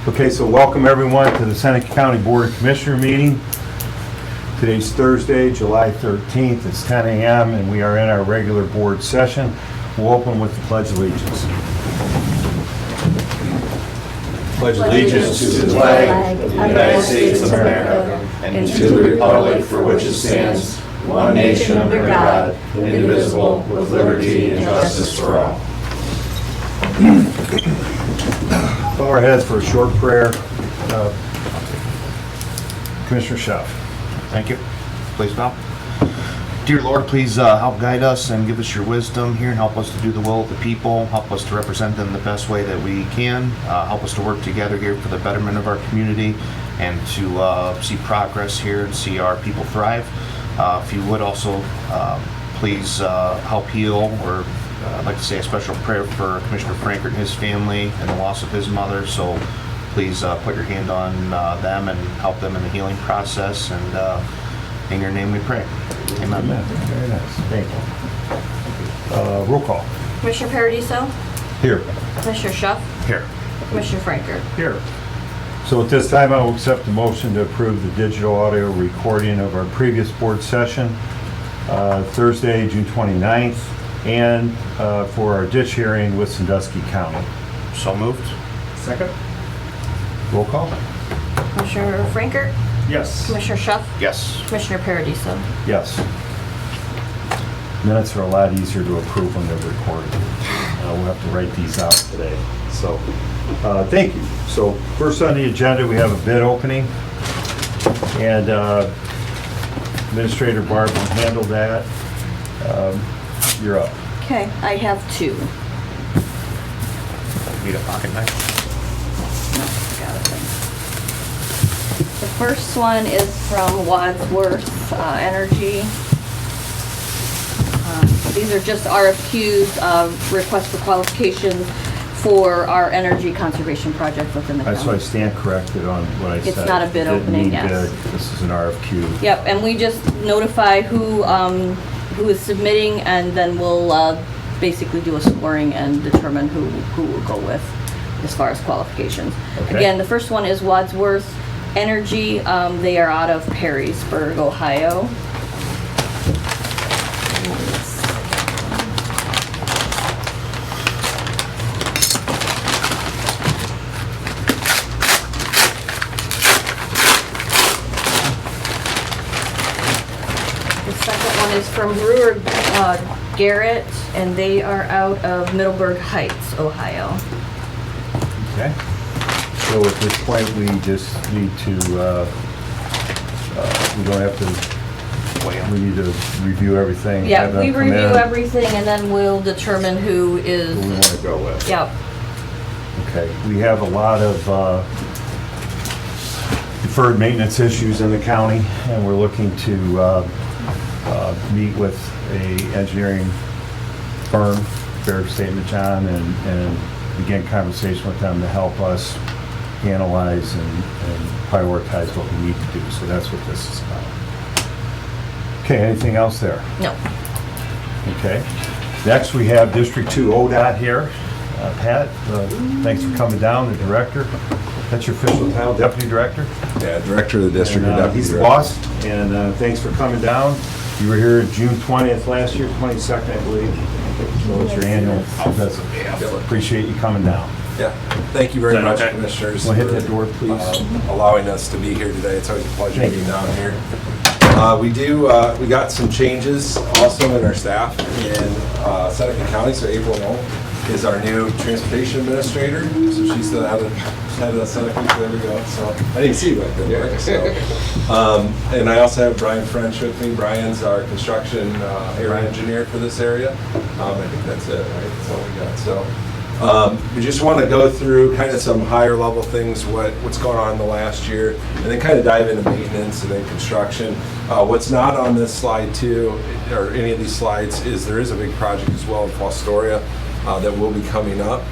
Okay, so welcome everyone to the Seneca County Board of Commissioner meeting. Today's Thursday, July 13th. It's 10 a.m. and we are in our regular board session. We'll open with the Pledge of Allegiance. Pledge Allegiance to the flag of the United States of America and to the republic for which it stands, one nation under God, indivisible, with liberty and justice for all. Bow our heads for a short prayer. Commissioner Schaaf. Thank you. Please bow. Dear Lord, please help guide us and give us your wisdom here and help us to do the will of the people. Help us to represent them the best way that we can. Help us to work together here for the betterment of our community and to see progress here and see our people thrive. If you would also please help heal, or I'd like to say a special prayer for Commissioner Frankert and his family and the loss of his mother. So please put your hand on them and help them in the healing process. And in your name we pray. Amen. Amen. Very nice. Thank you. Roll call. Commissioner Paradiso, Here. Commissioner Schaaf, Here. Commissioner Frankert. Here. So at this time, I will accept the motion to approve the digital audio recording of our previous board session, Thursday, June 29th, and for our ditch hearing with Sandusky County. So moved. Second. Roll call. Commissioner Frankert, Yes. Commissioner Schaaf, Yes. Commissioner Paradiso. Yes. Minutes are a lot easier to approve when they're recorded. We'll have to write these out today. So, thank you. So first on the agenda, we have a bid opening. And Administrator Barb will handle that. You're up. Okay, I have two. Need a pocket knife? No, got it. The first one is from Wadsworth Energy. These are just RFQs, requests for qualifications for our energy conservation project within the county. So I stand corrected on what I said. It's not a bid Didn't opening, need yes. bid. This is an RFQ. Yep, and we just notify who is submitting, and then we'll basically do a scoring and determine who will go with as far as qualifications. Okay. Again, the first one is Wadsworth Energy. They are out of Perrysburg, Ohio. The second one is from Brewer Garrett, and they are out of Middleburg Heights, Ohio. Okay. So at this point, we just need to, we don't have to, we need to review everything. Yeah, have them we come review in, everything, and then we'll determine who is, who we want to go with. yep. Okay, we have a lot of deferred maintenance issues in the county, and we're looking to meet with a engineering firm, Fair Statement John, and begin conversation with them to help us analyze and prioritize what we need to do. So that's what this is about. Okay, anything else there? No. Okay. Next, we have District 2 ODOT here. Pat, thanks for coming down, the director. That's your official title, Deputy Director? Yeah, Director of the District. And, or Deputy he's the Director. boss, and thanks for coming down. You were here June 20th last year, 22nd, I believe. So it's your annual visit. Appreciate you coming down. Yeah, thank you very much, Commissioners, Wanna hit for that door, please? allowing us to be here today. It's always a pleasure Thank being you. down here. We got some changes also in our staff in Seneca County. So April Moe is our new Transportation Administrator. So she's the head of Seneca. There we go. So I didn't see you back there. So, and I also have Brian French with me. Brian's our construction area engineer for this area. I think that's it, right? That's all we got. So we just want to go through kind of some higher level things, what's going on in the last year, and then kind of dive into maintenance and then construction. What's not on this slide too, or any of these slides, is there is a big project as well in Fostoria that will be coming up.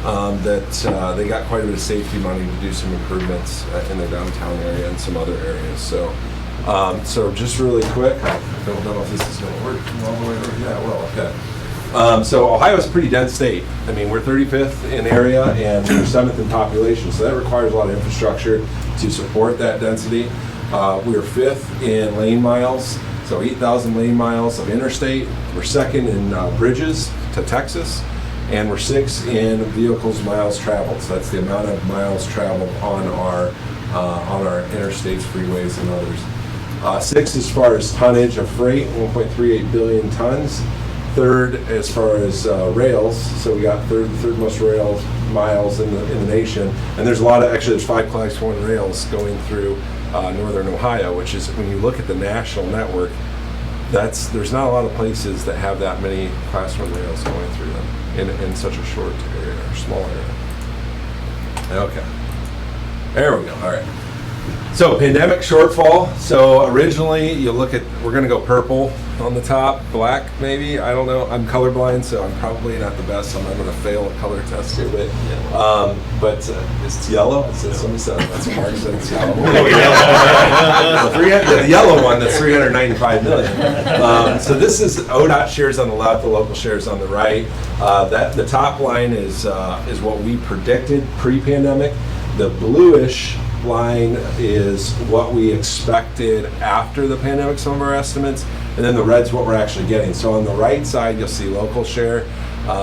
That they got quite a bit of safety money to do some improvements in the downtown area and some other areas. So So just really quick, I don't know if this is going to work all the way over. Yeah, well, okay. So Ohio's a pretty dense state. I mean, we're 35th in area and we're 7th in population, so that requires a lot of infrastructure to support that density. We're 5th in lane miles, so 8,000 lane miles of interstate. We're 2nd in bridges to Texas, and we're 6th in vehicles miles traveled. So that's the amount of miles traveled on our interstates, freeways, and others. 6th as far as tonnage of freight, 1.38 billion tons. 3rd as far as rails, so we got third most rail miles in the nation, and there's a lot of, actually there's 5 Class 1 rails going through northern Ohio, which is, when you look at the national network, there's not a lot of places that have that many Class 1 rails going through them in such a short area, or small area. Okay, there we go, all right. So pandemic shortfall. So originally you look at, we're gonna go purple on the top, black maybe, I don't know. I'm colorblind, so I'm probably not the best, so I'm gonna fail a color test here, but it's yellow. It says, somebody said, that's what Mark said, it's yellow. The yellow one, that's 395 million. So this is ODOT shares on the left, the local shares on the right. The top line is what we predicted pre-pandemic. The bluish line is what we expected after the pandemic, some of our estimates, and then the red's what we're actually getting. So on the right side, you'll see local share.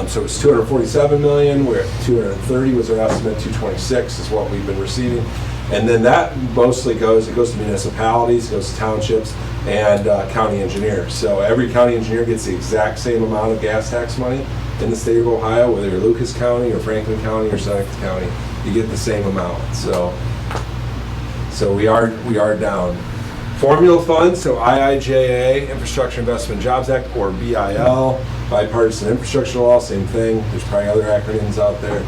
So it's 247 million, we're at 230 was our estimate, 226 is what we've been receiving. And then that mostly goes to municipalities, goes to townships, and county engineers. So every county engineer gets the exact same amount of gas tax money in the state of Ohio, whether you're Lucas County or Franklin County or Seneca County, you get the same amount. So we are down. Formula funds, so IIJA, Infrastructure Investment and Jobs Act, or BIL, Bipartisan Infrastructure Law, same thing. There's probably other acronyms out there.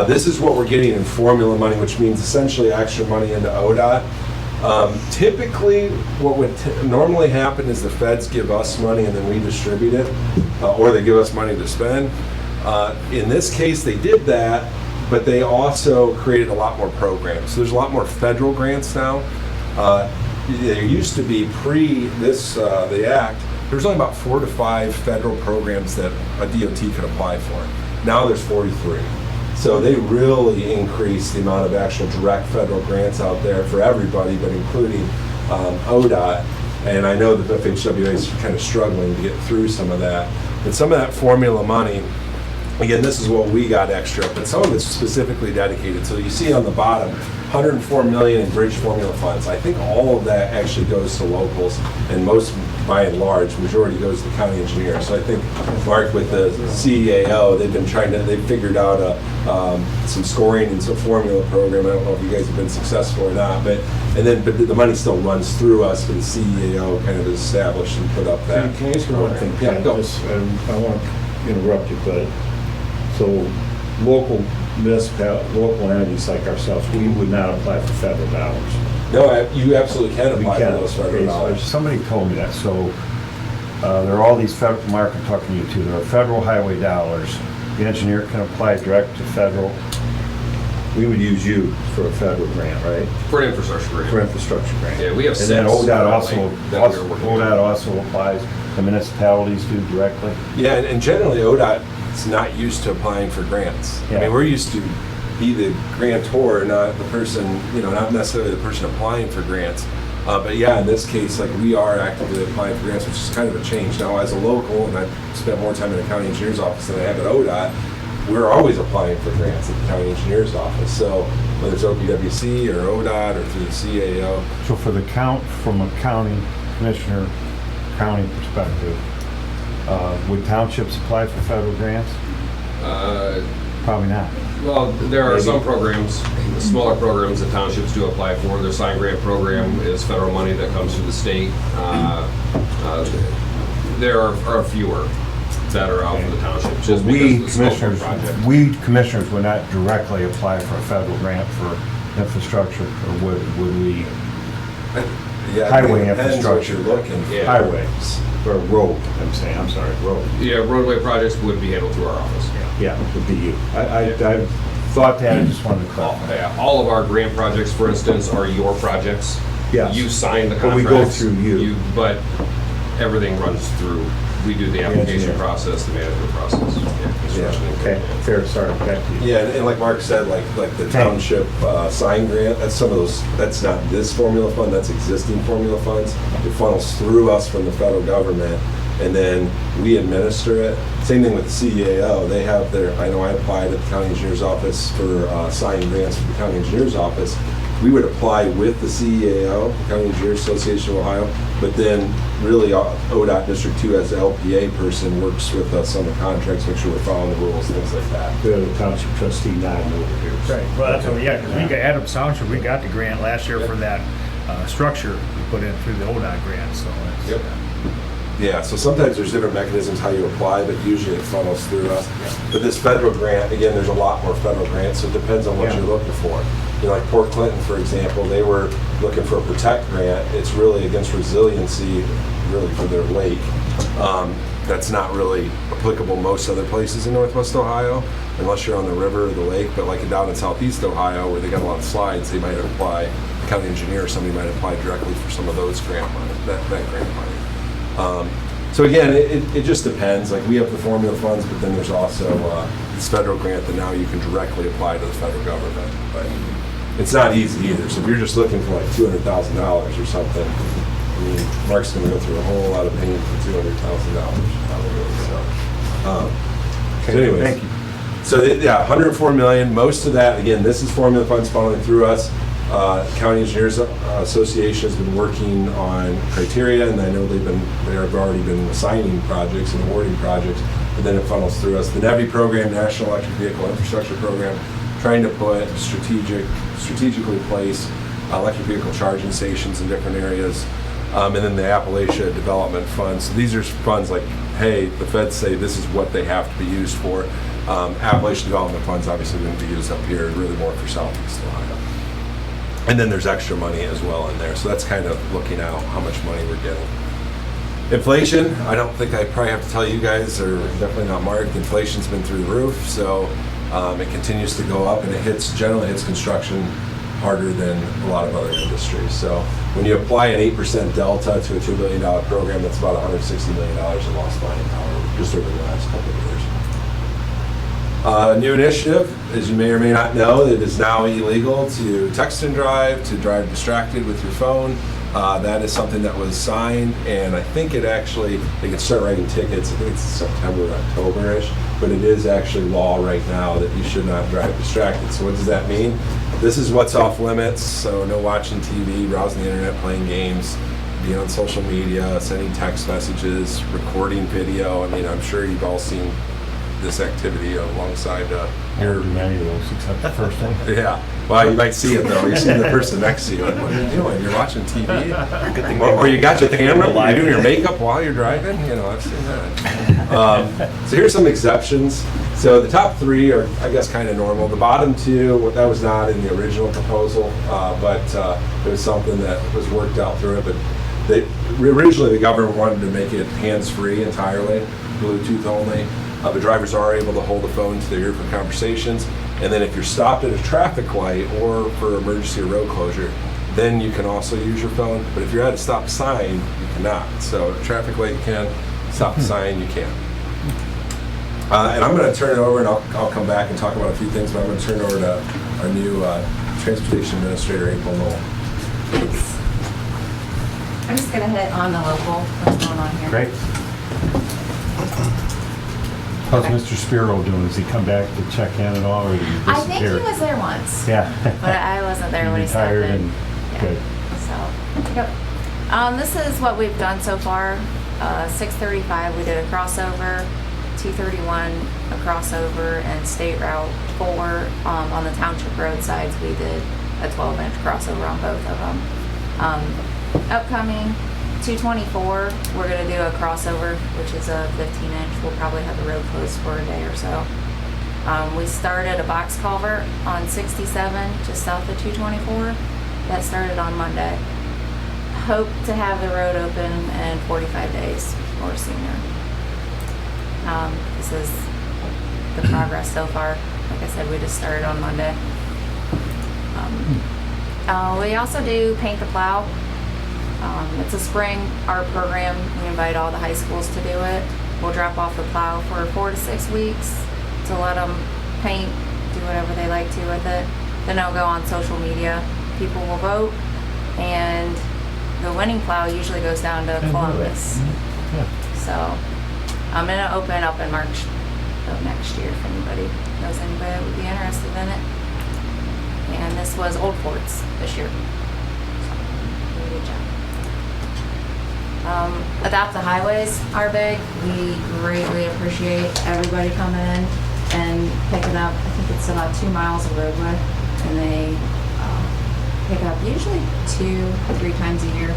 This is what we're getting in formula money, which means essentially extra money into ODOT. Typically, what would normally happen is the feds give us money and then we distribute it, or they give us money to spend. In this case, they did that, but they also created a lot more programs. So there's a lot more federal grants now. There used to be the act, there's only about 4 to 5 federal programs that a DOT could apply for. Now there's 43. So they really increased the amount of actual direct federal grants out there for everybody, but including ODOT. And I know that the FHWA is kind of struggling to get through some of that. But some of that formula money, again, this is what we got extra, but some of it's specifically dedicated. So you see on the bottom, 104 million in bridge formula funds. I think all of that actually goes to locals, and most, by and large, majority goes to the county engineer. So I think, Mark, with the CEAO, they've figured out some scoring and some formula program. I don't know if you guys have been successful or not, but the money still runs through us, but the CEAO kind of is established and put up that. Can I ask you one thing? Yeah, go. I won't interrupt you, but so local entities like ourselves, we would not apply for federal dollars. No, you absolutely can We apply can. for those federal dollars. Somebody told me that, so there are all these federal, Mark, I'm talking to you too, there are federal highway dollars. The engineer can apply direct to federal. We would use you for a federal grant, right? For an infrastructure grant. For infrastructure grant. Yeah, we have And then 6 ODOT that we're working on. ODOT also applies, the municipalities do directly. Yeah, and generally ODOT is not used to applying for grants. I Yeah. mean, we're used to be the grantor, not the person, not necessarily the person applying for grants. But yeah, in this case, like, we are actively applying for grants, which is kind of a change. Now, as a local, and I've spent more time in the county engineer's office than I have at ODOT, we're always applying for grants at the county engineer's office. So whether it's OPWC or ODOT or through the CAO. So from a county commissioner, county perspective, would townships apply for federal grants? Probably not. Well, there are some programs, smaller programs that townships do apply for. Their sign grant program is federal money that comes through the state. There are fewer that are out for the township, just because of the scope of the project. We commissioners would not directly apply for a federal grant for infrastructure, or would we? Yeah, Highway it depends what infrastructure. you're looking for. Yeah. Highways, or road, I'm sorry, road. Yeah, roadway projects would be handled through our office. Yeah, it would be you. I thought that, I just wanted to clarify. Yeah, all of our grant projects, for instance, are your projects. Yes. You sign the But we contracts. go through you. But everything runs through we do the application process, the management process. Yeah, construction and Okay, grant. fair, sorry, back to you. Yeah, and like Mark said, like the township sign grant, that's some of those, that's not this formula fund, that's existing formula funds. It funnels through us from the federal government, and then we administer it. Same thing with the CEAO, they have their, I know I applied at the county engineer's office for sign grants for the county engineer's office. We would apply with the CEAO, County Engineers Association of Ohio, but then really ODOT District 2 as the LPA person works with us on the contracts, make sure we're following the rules, things like that. We have a township trustee nodding over here. Right, well, that's what, yeah, because we got, Adams Township, we got the grant last year for that structure we put in through the ODOT grant, so it's. Yep. Yeah, so sometimes there's different mechanisms how you apply, but usually it funnels through us. But this federal grant, again, there's a lot more federal grants, so it depends on what Yeah. you're looking for. You know, like Port Clinton, for example, they were looking for a protect grant. It's really against resiliency, really for their lake. That's not really applicable most other places in Northwest Ohio, unless you're on the river or the lake. But like down in Southeast Ohio, where they got a lot of slides, they might apply, the county engineer or somebody might apply directly for some of those grant money, that grant money. So again, it just depends. Like we have the formula funds, but then there's also this federal grant that now you can directly apply to the federal government. But it's not easy either. So if you're just looking for like $200,000 or something, I mean, Mark's going to go through a whole lot of pain for $200,000 probably. So anyways, Thank you. so yeah, 104 million. Most of that, again, this is formula funds funneling through us. County Engineers Association has been working on criteria, and I know they have already been assigning projects and awarding projects, but then it funnels through us. The NEVI program, National Electric Vehicle Infrastructure Program, trying to put strategically place electric vehicle charging stations in different areas, and then the Appalachia Development Fund. So these are funds like, hey, the feds say this is what they have to be used for. Appalachia Development Fund's obviously going to be used up here, really more for Southeast Ohio. And then there's extra money as well in there. So that's kind of looking out how much money we're getting. Inflation, I don't think I probably have to tell you guys, or definitely not Mark, inflation's been through the roof. So it continues to go up, and it generally hits construction harder than a lot of other industries. So when you apply an 8% delta to a $2 billion program, that's about $160 million in lost buying power just over the last couple of years. New initiative, as you may or may not know, it is now illegal to text and drive, to drive distracted with your phone. That is something that was signed, and I think it actually, they can start writing tickets, I think it's September, October-ish, but it is actually law right now that you should not drive distracted. So what does that mean? This is what's off limits, so no watching TV, browsing the internet, playing games, being on social media, sending text messages, recording video. I mean, I'm sure you've all seen this activity alongside I don't do many of those except the first one. yeah. Well, you might see it though. You see the person next to you. Like, what are you doing? You're watching TV? Or you got your camera, you're doing your makeup while you're driving? You know, I've seen that. So here's some exceptions. So the top three are, I guess, kind of normal. The bottom two, that was not in the original proposal, but it was something that was worked out through it. But originally the government wanted to make it hands-free entirely, Bluetooth only. But drivers are able to hold the phone to their ear for conversations. And then if you're stopped at a traffic light or for emergency or road closure, then you can also use your phone. But if you're at a stop sign, you cannot. So traffic light you can, stop sign you can't. And I'm going to turn it over, and I'll come back and talk about a few things, but I'm going to turn it over to our new Transportation Administrator, April Knoll. I'm just gonna hit on the local, what's going on here. Great. How's Mr. Spiro doing? Does he come back to check in at all, or did he I think he disappear? was there once. Yeah. But I wasn't there when he stepped Retired in. and good. So, yep. This is what we've done so far. 635, we did a crossover, 231, a crossover, and State Route 4. On the township roadsides, we did a 12-inch crossover on both of them. Upcoming 224, we're gonna do a crossover, which is a 15-inch. We'll probably have the road closed for a day or so. We started a box culvert on 67, just south of 224. That started on Monday. Hope to have the road open in 45 days or sooner. This is the progress so far. Like I said, we just started on Monday. We also do paint the plow. It's a spring art program. We invite all the high schools to do it. We'll drop off the plow for 4 to 6 weeks to let them paint, do whatever they like to with it. Then it'll go on social media. People will vote, and the winning plow usually goes down to Columbus. So I'm gonna open up in March of next year if anybody knows anybody that would be interested in it. And this was Old Forts this year. So, really good job. Adopt the highways are big. We greatly appreciate everybody coming in and picking up. I think it's about 2 miles of roadway, and they pick up usually 2 or 3 times a year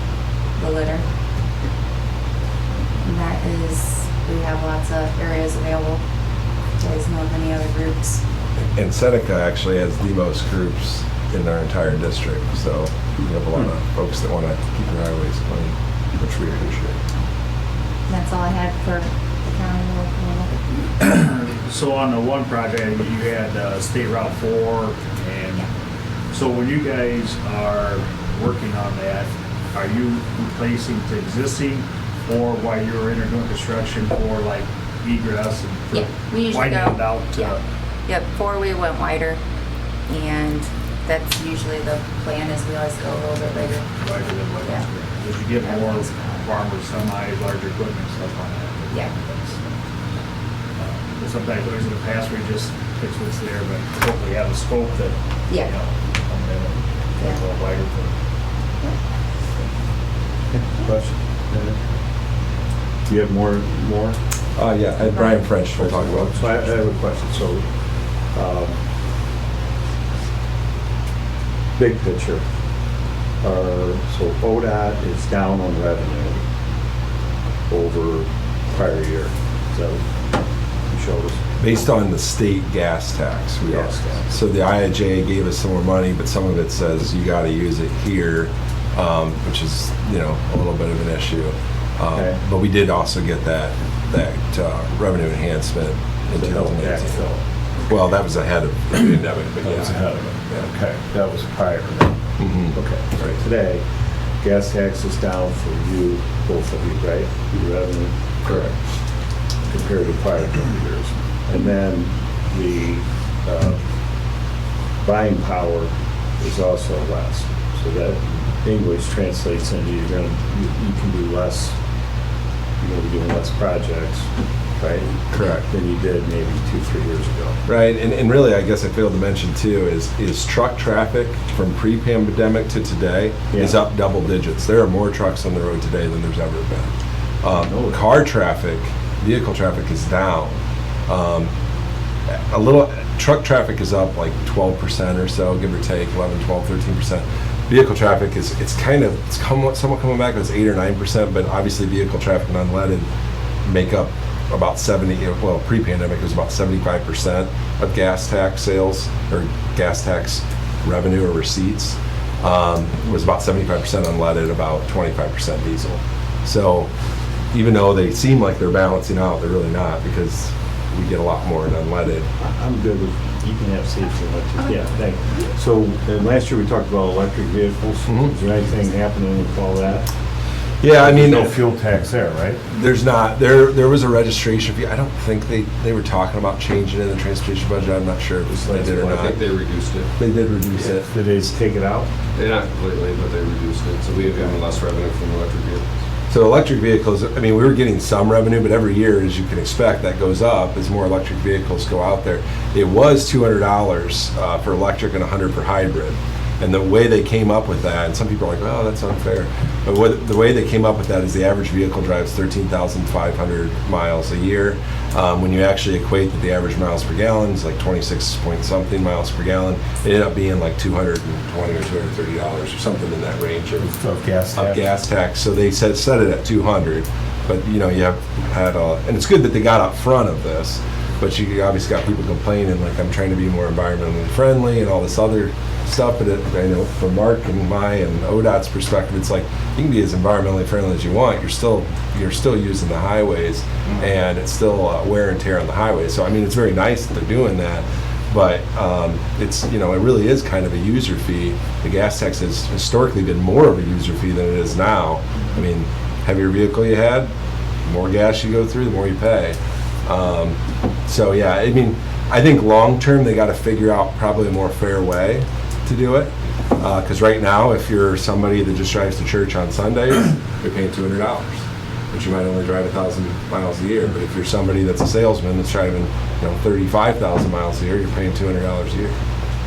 the litter. And that is, we have lots of areas available. You guys know of any other groups? And Seneca actually has the most groups in our entire district, so we have a lot of folks that want to keep their highways clean, which we appreciate. And that's all I had for the county local. So on the one project, you had State Route 4, and so when you guys are working on that, are you replacing the existing, or while you were in there doing construction for like egress and for Yeah, we usually widening go. it out? Yep, 4 we went wider, and that's usually the plan is we always go a little bit bigger. Wider than what? Yeah. Did you get more farmers, semis, larger equipment, stuff on that? Yeah. But sometimes there's in the past where you just fix what's there, but hopefully have a scope that, you Yeah. know, come in and Yeah. go wider for. Question? Do you have more? Yeah, and Brian French will talk about. So I have a question. So, big picture. So ODOT is down on revenue over prior year. So you showed us. Based on the state gas tax, we are. Gas tax. So the IIJ gave us some more money, but some of it says you got to use it here, which is, you know, a little bit of an issue. Okay. But we did also get that revenue enhancement in So no 2018. backfill. Well, that was ahead of the pandemic, but That was yeah. ahead of it. Yeah. Okay, that was prior. Mhm. Okay, right. Today, gas tax is down for you, both of you, right? Your revenue Correct. compared to prior couple of years. And then the buying power is also less. So that English translates into you can do less, you're gonna be doing less projects, right? Correct. Than you did maybe 2-3 years ago. Right, and really, I guess I failed to mention too, is truck traffic from pre-pandemic to today is Yeah. up double digits. There are more trucks on the road today than there's ever been. Car traffic, vehicle traffic is down. Truck traffic is up like 12% or so, give or take, 11, 12, 13%. Vehicle traffic it's somewhat coming back, it's 8 or 9%, but obviously vehicle traffic and unleaded make up about 70, well, pre-pandemic it was about 75% of gas tax sales, or gas tax revenue or receipts, was about 75% unleaded, about 25% diesel. So even though they seem like they're balancing out, they're really not, because we get a lot more in unleaded. I'm good with, you can have seats for electric, yeah, thank you. So, and last year we talked about electric vehicles. Mhm. Is there anything happening with all that? Yeah, I mean, There's no fuel tax there, right? there's not, there was a registration fee. I don't think they were talking about changing it in the transportation budget. I'm not sure if they did or I not. think they reduced it. They did reduce it. Did they just take it out? Not completely, but they reduced it. So we have even less revenue from electric vehicles. So electric vehicles, I mean, we were getting some revenue, but every year, as you can expect, that goes up as more electric vehicles go out there. It was $200 for electric and $100 for hybrid. And the way they came up with that, and some people are like, oh, that's unfair. But the way they came up with that is the average vehicle drives 13,500 miles a year. When you actually equate that the average miles per gallon is like 26 point something miles per gallon, it ended up being like $220 or $230 or something in that range of gas tax? of gas tax. So they set it at 200, but you know, you have had and it's good that they got up front of this, but you obviously got people complaining like, I'm trying to be more environmentally friendly and all this other stuff. But I know from Mark and ODOT's perspective, it's like you can be as environmentally friendly as you want. You're still using the highways, and it's still wear and tear on the highways. So I mean, it's very nice that they're doing that. But it's, you know, it really is kind of a user fee. The gas tax has historically been more of a user fee than it is now. I mean, heavier vehicle you had, the more gas you go through, the more you pay. So yeah, I mean, I think long-term, they got to figure out probably a more fair way to do it. Because right now, if you're somebody that just drives to church on Sundays, you're paying $200, but you might only drive 1,000 miles a year. But if you're somebody that's a salesman that's driving, you know, 35,000 miles a year, you're paying $200 a year.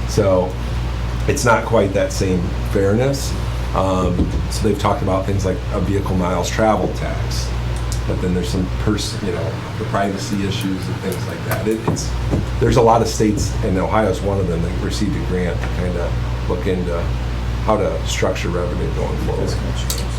So it's not quite that same fairness. So they've talked about things like a vehicle miles travel tax. But then there's some the privacy issues and things like that. There's a lot of states, and Ohio's one of them, that received a grant to kind of look into how to structure revenue going forward.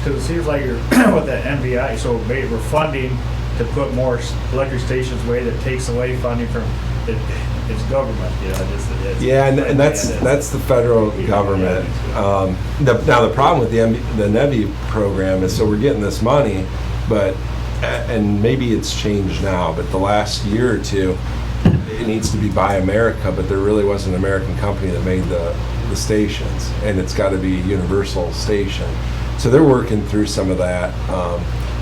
Because it seems like you're with that MVI, so maybe we're funding to put more electric stations away that takes away funding from it's government, you know. Yeah, and that's the federal government. Now the problem with the NEVI program is, so we're getting this money, but and maybe it's changed now, but the last year or two, it needs to be Buy America, but there really wasn't an American company that made the stations, and it's got to be a universal station. So they're working through some of that.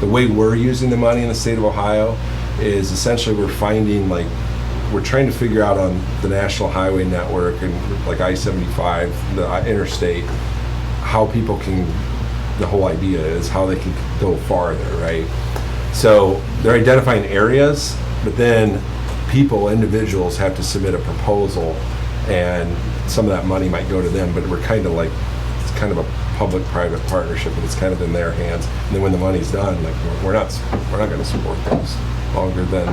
The way we're using the money in the state of Ohio is essentially we're trying to figure out on the national highway network and like I-75, the interstate, how people can, the whole idea is how they can go farther, right? So they're identifying areas, but then individuals have to submit a proposal, and some of that money might go to them, but we're kind of like, it's kind of a public-private partnership, and it's kind of in their hands. And then when the money's done, like we're not going to support those longer than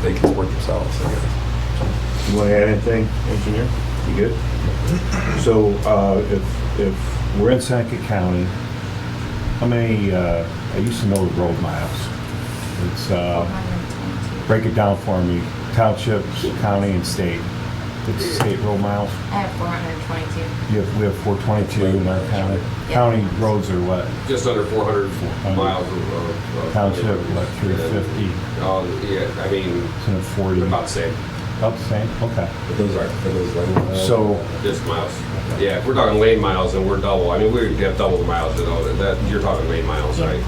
they can support themselves, I guess. You want to add anything, engineer? You good? So if We're in Seneca County. How many, I used to know the road miles. It's, break it down for me, townships, county, and state. It's state road miles. I have 422. We have 422 in our county. Yep. County roads are what? Just under 400 miles of. Township, what, 350? Yeah, I mean, It's in 40. about the same, About the same? Okay. But those lane miles. So, just miles. Yeah, if we're talking lane miles, and we're double. I mean, we have double the miles, you know, that, you're talking lane miles, right?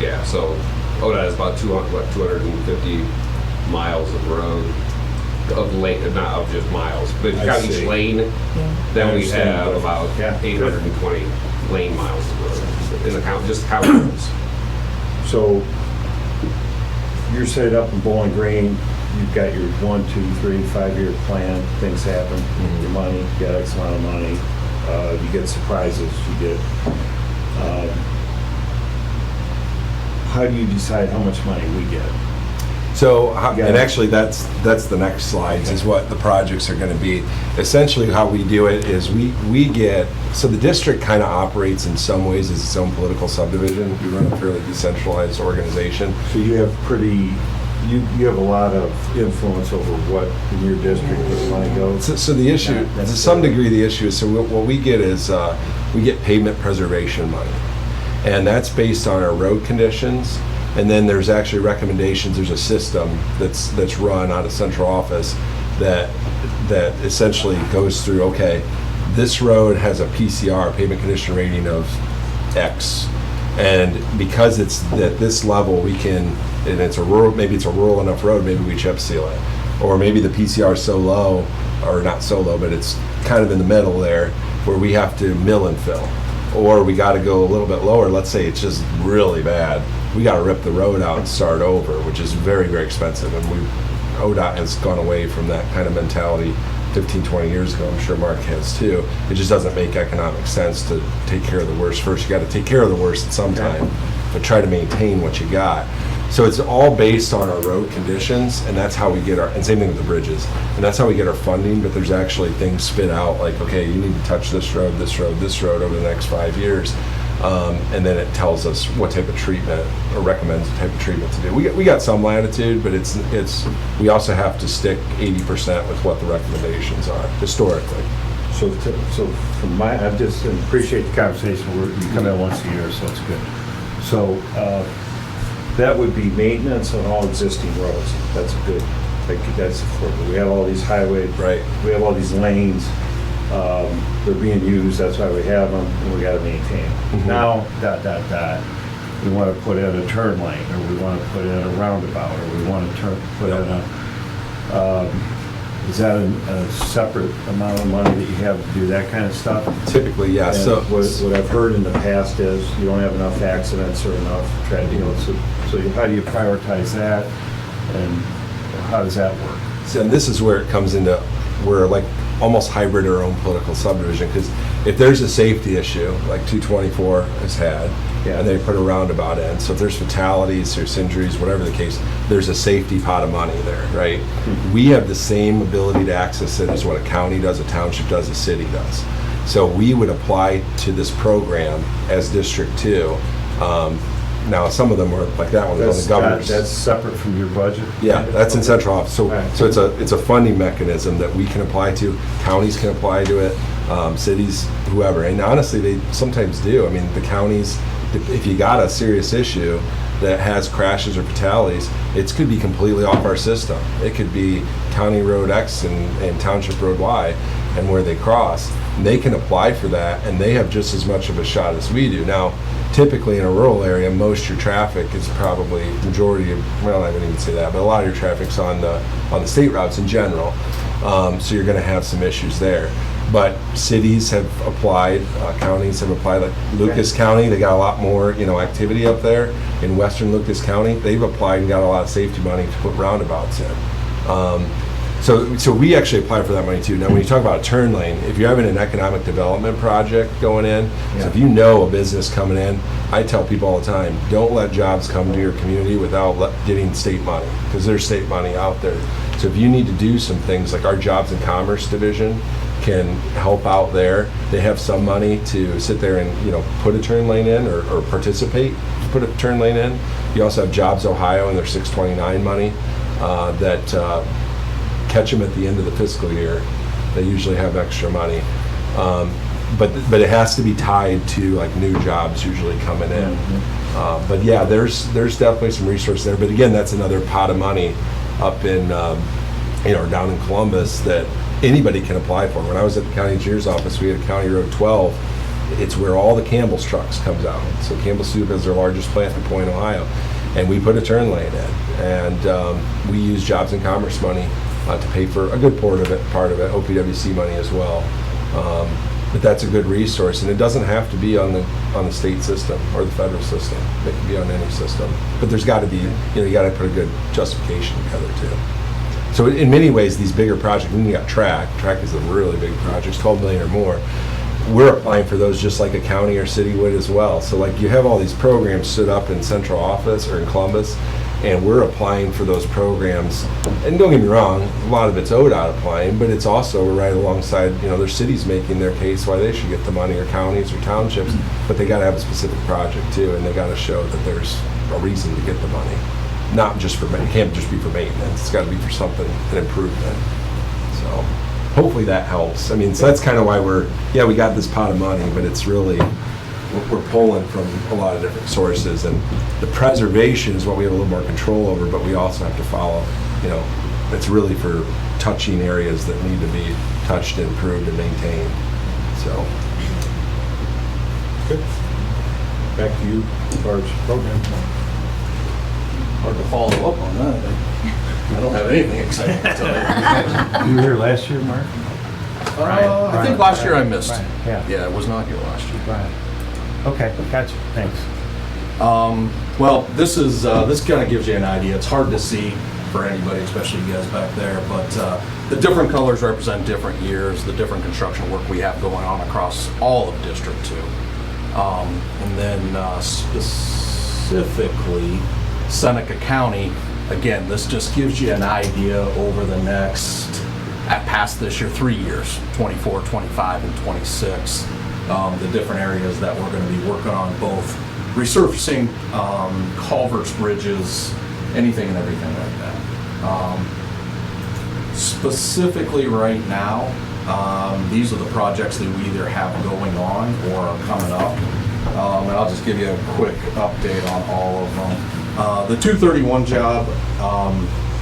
Yeah, so ODOT is about 250 miles of road, of lane, not of just miles, but if you count each lane, then we have about 820 lane miles of road in the count, just county roads. So you're set up in Bowling Green, you've got your 1, 2, 3, 5-year plan, things happen, your money, you got X amount of money, you get surprises, how do you decide how much money we get? So, and actually that's the next slides, is what the projects are going to be. Essentially how we do it is we get, so the district kind of operates in some ways as its own political subdivision. We run a fairly decentralized organization. So you have you have a lot of influence over what in your district where money goes? So the issue, to some degree the issue is, so what we get is, we get pavement preservation money. And that's based on our road conditions. And then there's actually recommendations, there's a system that's run out of central office that essentially goes through, okay, this road has a PCR, pavement condition rating of X. And because it's at this level, we can, and it's a rural, maybe it's a rural enough road, maybe we chip seal it. Or maybe the PCR is so low, or not so low, but it's kind of in the middle there, where we have to mill and fill. Or we got to go a little bit lower. Let's say it's just really bad. We got to rip the road out and start over, which is very, very expensive. And ODOT has gone away from that kind of mentality 15, 20 years ago. I'm sure Mark has too. It just doesn't make economic sense to take care of the worst first. You got to take care of the worst at some time, but try to maintain what you got. So it's all based on our road conditions, and that's how we get our, and same thing with the bridges, and that's how we get our funding. But there's actually things spit out like, okay, you need to touch this road, this road, this road over the next 5 years. And then it tells us what type of treatment, or recommends the type of treatment to do. We got some latitude, but it's we also have to stick 80% with what the recommendations are historically. So from I just appreciate the conversation. We come in once a year, so it's good. So that would be maintenance on all existing roads. That's a good like, that's affordable. We have all these highways. Right. We have all these lanes. They're being used, that's why we have them, and we gotta maintain them. Now, we wanna put in a turn lane, or we wanna put in a roundabout, or we wanna put in a, is that a separate amount of money that you have to do that kind of stuff? Typically, yeah, And so. what I've heard in the past is you don't have enough accidents or enough tragedy, so how do you prioritize that, and how does that work? So, and this is where it comes into, we're like almost hybrid our own political subdivision, because if there's a safety issue, like 224 has had, Yeah. and they put a roundabout in, so if there's fatalities, there's injuries, whatever the case, there's a safety pot of money there, right? We have the same ability to access it as what a county does, a township does, a city does. So we would apply to this program as District 2. Now, some of them were, like that one was on the governor's. That's separate from your budget? Yeah, that's in central office. So, Right. so it's a funding mechanism that we can apply to. Counties can apply to it, cities, whoever. And honestly, they sometimes do. I mean, the counties, if you got a serious issue that has crashes or fatalities, it could be completely off our system. It could be County Road X and Township Road Y, and where they cross. They can apply for that, and they have just as much of a shot as we do. Now, typically in a rural area, most of your traffic is probably majority of, well, I wouldn't even say that, but a lot of your traffic's on the state routes in general. So you're going to have some issues there. But cities have applied, counties have applied. Like Lucas County, they got a lot more, activity up there. In western Lucas County, they've applied and got a lot of safety money to put roundabouts in. So we actually apply for that money too. Now, when you talk about a turn lane, if you're having an economic development project going in, so if you know a business coming in, I tell people all the time, don't let jobs come to your community without getting state money, because there's state money out there. So if you need to do some things, like our Jobs and Commerce division can help out there. They have some money to sit there and, put a turn lane in or participate, put a turn lane in. You also have Jobs Ohio and their 629 money that catch them at the end of the fiscal year. They usually have extra money. But it has to be tied to like new jobs usually coming in. But yeah, there's definitely some resources there. But again, that's another pot of money up in, down in Columbus that anybody can apply for. When I was at the county engineer's office, we had County Road 12. It's where all the Campbell's trucks comes out. So Campbell Soup is their largest plant in Point, Ohio. And we put a turn lane in. And we use Jobs and Commerce money to pay for a good part of it, OPWC money as well. But that's a good resource, and it doesn't have to be on the state system or the federal system. It can be on any system. But there's got to be, you got to put a good justification together too. So in many ways, these bigger projects, when you got Track is a really big project, 12 million or more. We're applying for those just like a county or city would as well. So like you have all these programs stood up in central office or in Columbus, and we're applying for those programs. And don't get me wrong, a lot of it's ODOT applying, but it's also right alongside, there's cities making their case why they should get the money, or counties or townships, but they got to have a specific project too, and they got to show that there's a reason to get the money. Not just for, it can't just be for maintenance, it's got to be for something, an improvement. So hopefully that helps. I mean, so that's kind of why we got this pot of money, but it's really, we're pulling from a lot of different sources, and the preservation is what we have a little more control over, but we also have to follow, it's really for touching areas that need to be touched, improved, and maintained, so. Good. Back to you, as far as program. Hard to follow up on that. I don't have anything exciting to tell you. You were here last year, Mark? I think last year I missed. Right, yeah. Yeah, I was not here last year. Right. Okay, gotcha, thanks. Well, this kind of gives you an idea. It's hard to see for anybody, especially you guys back there, but the different colors represent different years, the different construction work we have going on across all of District 2. And then specifically Seneca County, again, this just gives you an idea over the next, past this year, 3 years, 24, 25, and 26, the different areas that we're going to be working on, both resurfacing, culverts, bridges, anything and everything like that. Specifically right now, these are the projects that we either have going on or are coming up. And I'll just give you a quick update on all of them. The 231 job,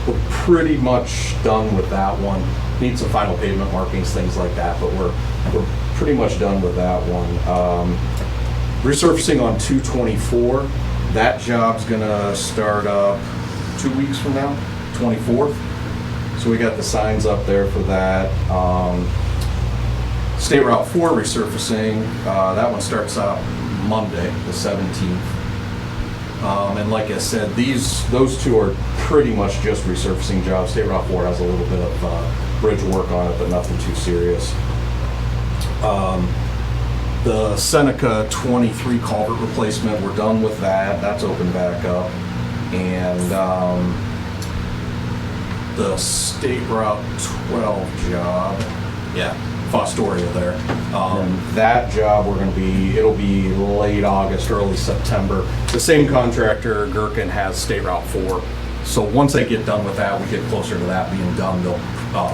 we're pretty much done with that one. Need some final pavement markings, things like that, but we're pretty much done with that one. Resurfacing on 224, that job's gonna start up 2 weeks from now, 24th. So we got the signs up there for that. State Route 4 resurfacing, that one starts out Monday, the 17th. And like I said, those two are pretty much just resurfacing jobs. State Route 4 has a little bit of bridge work on it, but nothing too serious. The Seneca 23 culvert replacement, we're done with that. That's opened back up. And the State Route 12 job, yeah, Fostoria there. That job it'll be late August, early September. The same contractor, Gherkin, has State Route 4. So once they get done with that, we get closer to that being done, they'll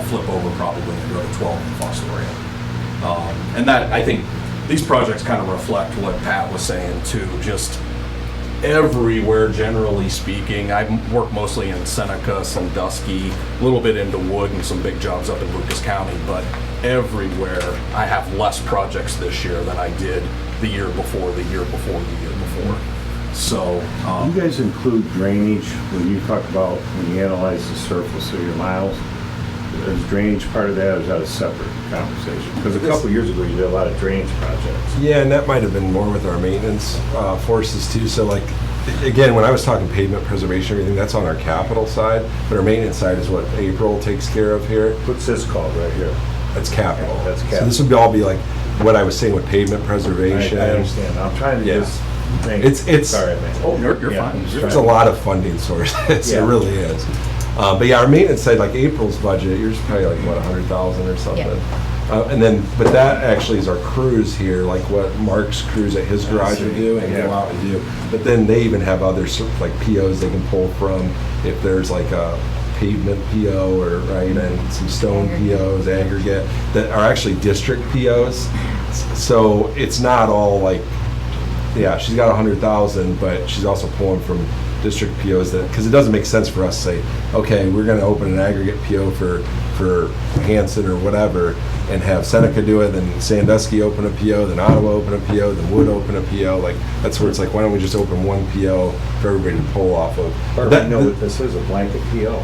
flip over probably and go to 12 in Fostoria. And that, I think, these projects kind of reflect what Pat was saying too, just everywhere, generally speaking. I work mostly in Seneca, Sandusky, a little bit into Wood, and some big jobs up in Lucas County, but everywhere I have less projects this year than I did the year before, the year before, the year before. So, You guys include drainage when you talk about, when you analyze the surface of your miles? Is drainage part of that, or is that a separate conversation? Because a couple years ago, you did a lot of drainage projects. Yeah, and that might have been more with our maintenance forces too. So like, again, when I was talking pavement preservation, everything, that's on our capital side, but our maintenance side is what April takes care of here. What's this called right here? That's capital. That's So capital. this would all be like what I was saying with pavement preservation. I understand. I'm trying to Yeah. just think. It's- Sorry, man. oh, you're Yeah, fine. I'm just There's a trying- lot of funding sources. Yeah. It really is. But yeah, our maintenance side, like April's budget, yours is probably like, what, 100,000 or something? And then, but that actually is our crews here, like what Mark's crews at his garage would do and go Yeah. out and do. But then they even have other sort of like POs they can pull from if there's like a pavement PO or, right, and some stone POs, aggregate, that are actually district POs. So it's not all like, yeah, she's got 100,000, but she's also pulling from district POs that, because it doesn't make sense for us to say, okay, we're going to open an aggregate PO for Hanson or whatever, and have Seneca do it, then Sandusky open a PO, then Ottawa open a PO, then Wood open a PO. Like, that's where it's like, why don't we just open one PO for everybody to pull off of? Or I know what this is, a blanket PO.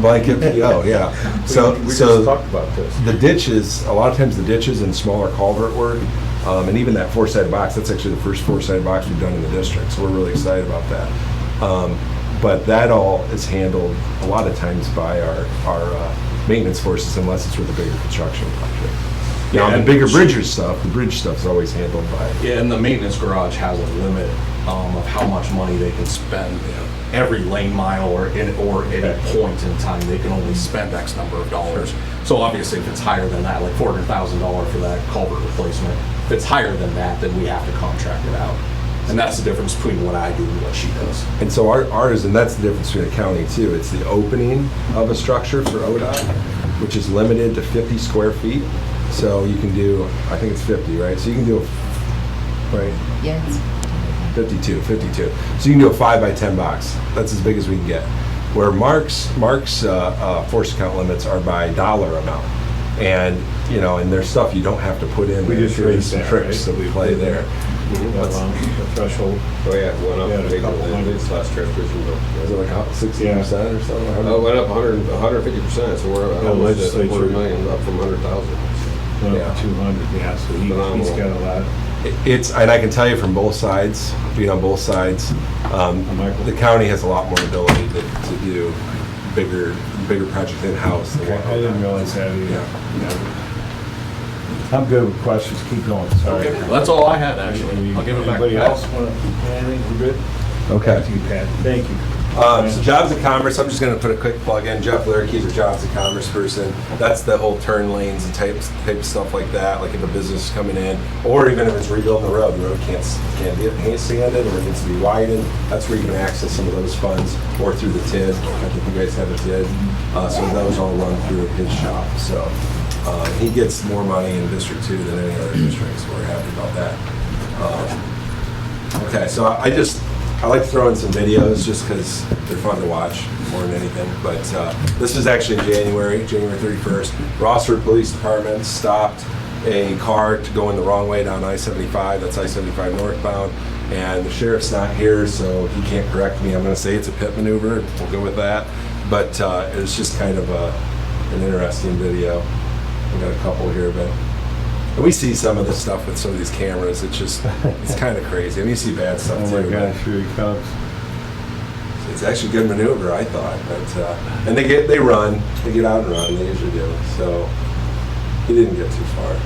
Blanket PO, yeah. We just talked about this. The ditches, a lot of times the ditches and smaller culvert work, and even that four-sided box, that's actually the first four-sided box we've done in the district, so we're really excited about that. But that all is handled a lot of times by our maintenance forces, unless it's with a bigger construction project. Now, Yeah, the and bigger bridge stuff is always handled by. Yeah, and the maintenance garage has a limit of how much money they can spend every lane mile or any point in time. They can only spend X number of dollars. So obviously, if it's higher than that, like $400,000 for that culvert replacement, if it's higher than that, then we have to contract it out. And that's the difference between what I do and what she does. And so ours, and that's the difference between a county too, it's the opening of a structure for ODOT, which is limited to 50 square feet. So you can do, I think it's 50, right? So you can do, right? Yeah. 52. So you can do a 5 by 10 box. That's as big as we can get. Where Mark's force account limits are by dollar amount. And, you know, and there's stuff you don't have to put in. We just There's raised some that, tricks right? that we play there. The threshold. Oh, yeah, it went Yeah, up a big couple hundred. this last transmission bill. Is it like 60% or something? Oh, it went up 150%, so we're The almost at legislature- 1 million, up from 100,000. Well, Yeah. 200, yeah, so he's Phenomenal. got a lot. It's, and I can tell you from both sides, being on both sides, Michael? the county has a lot more ability to do bigger projects in-house. than what- I didn't realize that either. Yeah. I'm good with questions, keep going, sorry. Okay, that's all I had, actually. I'll give it back to Anybody Pat. else want to, anything, we're good? Okay. Back to you, Pat, thank you. So Jobs and Commerce, I'm just gonna put a quick plug in. Jeff Lurkey's a Jobs and Commerce person. That's the whole turn lanes and type of stuff like that, like if a business is coming in, or even if it's rebuilding the road can't be sanded or it needs to be widened, that's where you can access some of those funds, or through the TID. I think you guys have a TID. So those all run through his shop, so. He gets more money in District 2 than any other district, so we're happy about that. Okay, so I just, I like to throw in some videos just because they're fun to watch more than anything. But this was actually in January 31st. Rossford Police Department stopped a car to go in the wrong way down I-75. That's I-75 northbound. And the sheriff's not here, so he can't correct me. I'm going to say it's a pit maneuver. We'll go with that. But it was just kind of an interesting video. We got a couple here, but and we see some of this stuff with some of these cameras. It's just, it's kind of crazy. And you see bad stuff Oh my too. gosh, here he comes. It's actually a good maneuver, I thought. But and they run, they get out and run. They usually do. So he didn't get too far.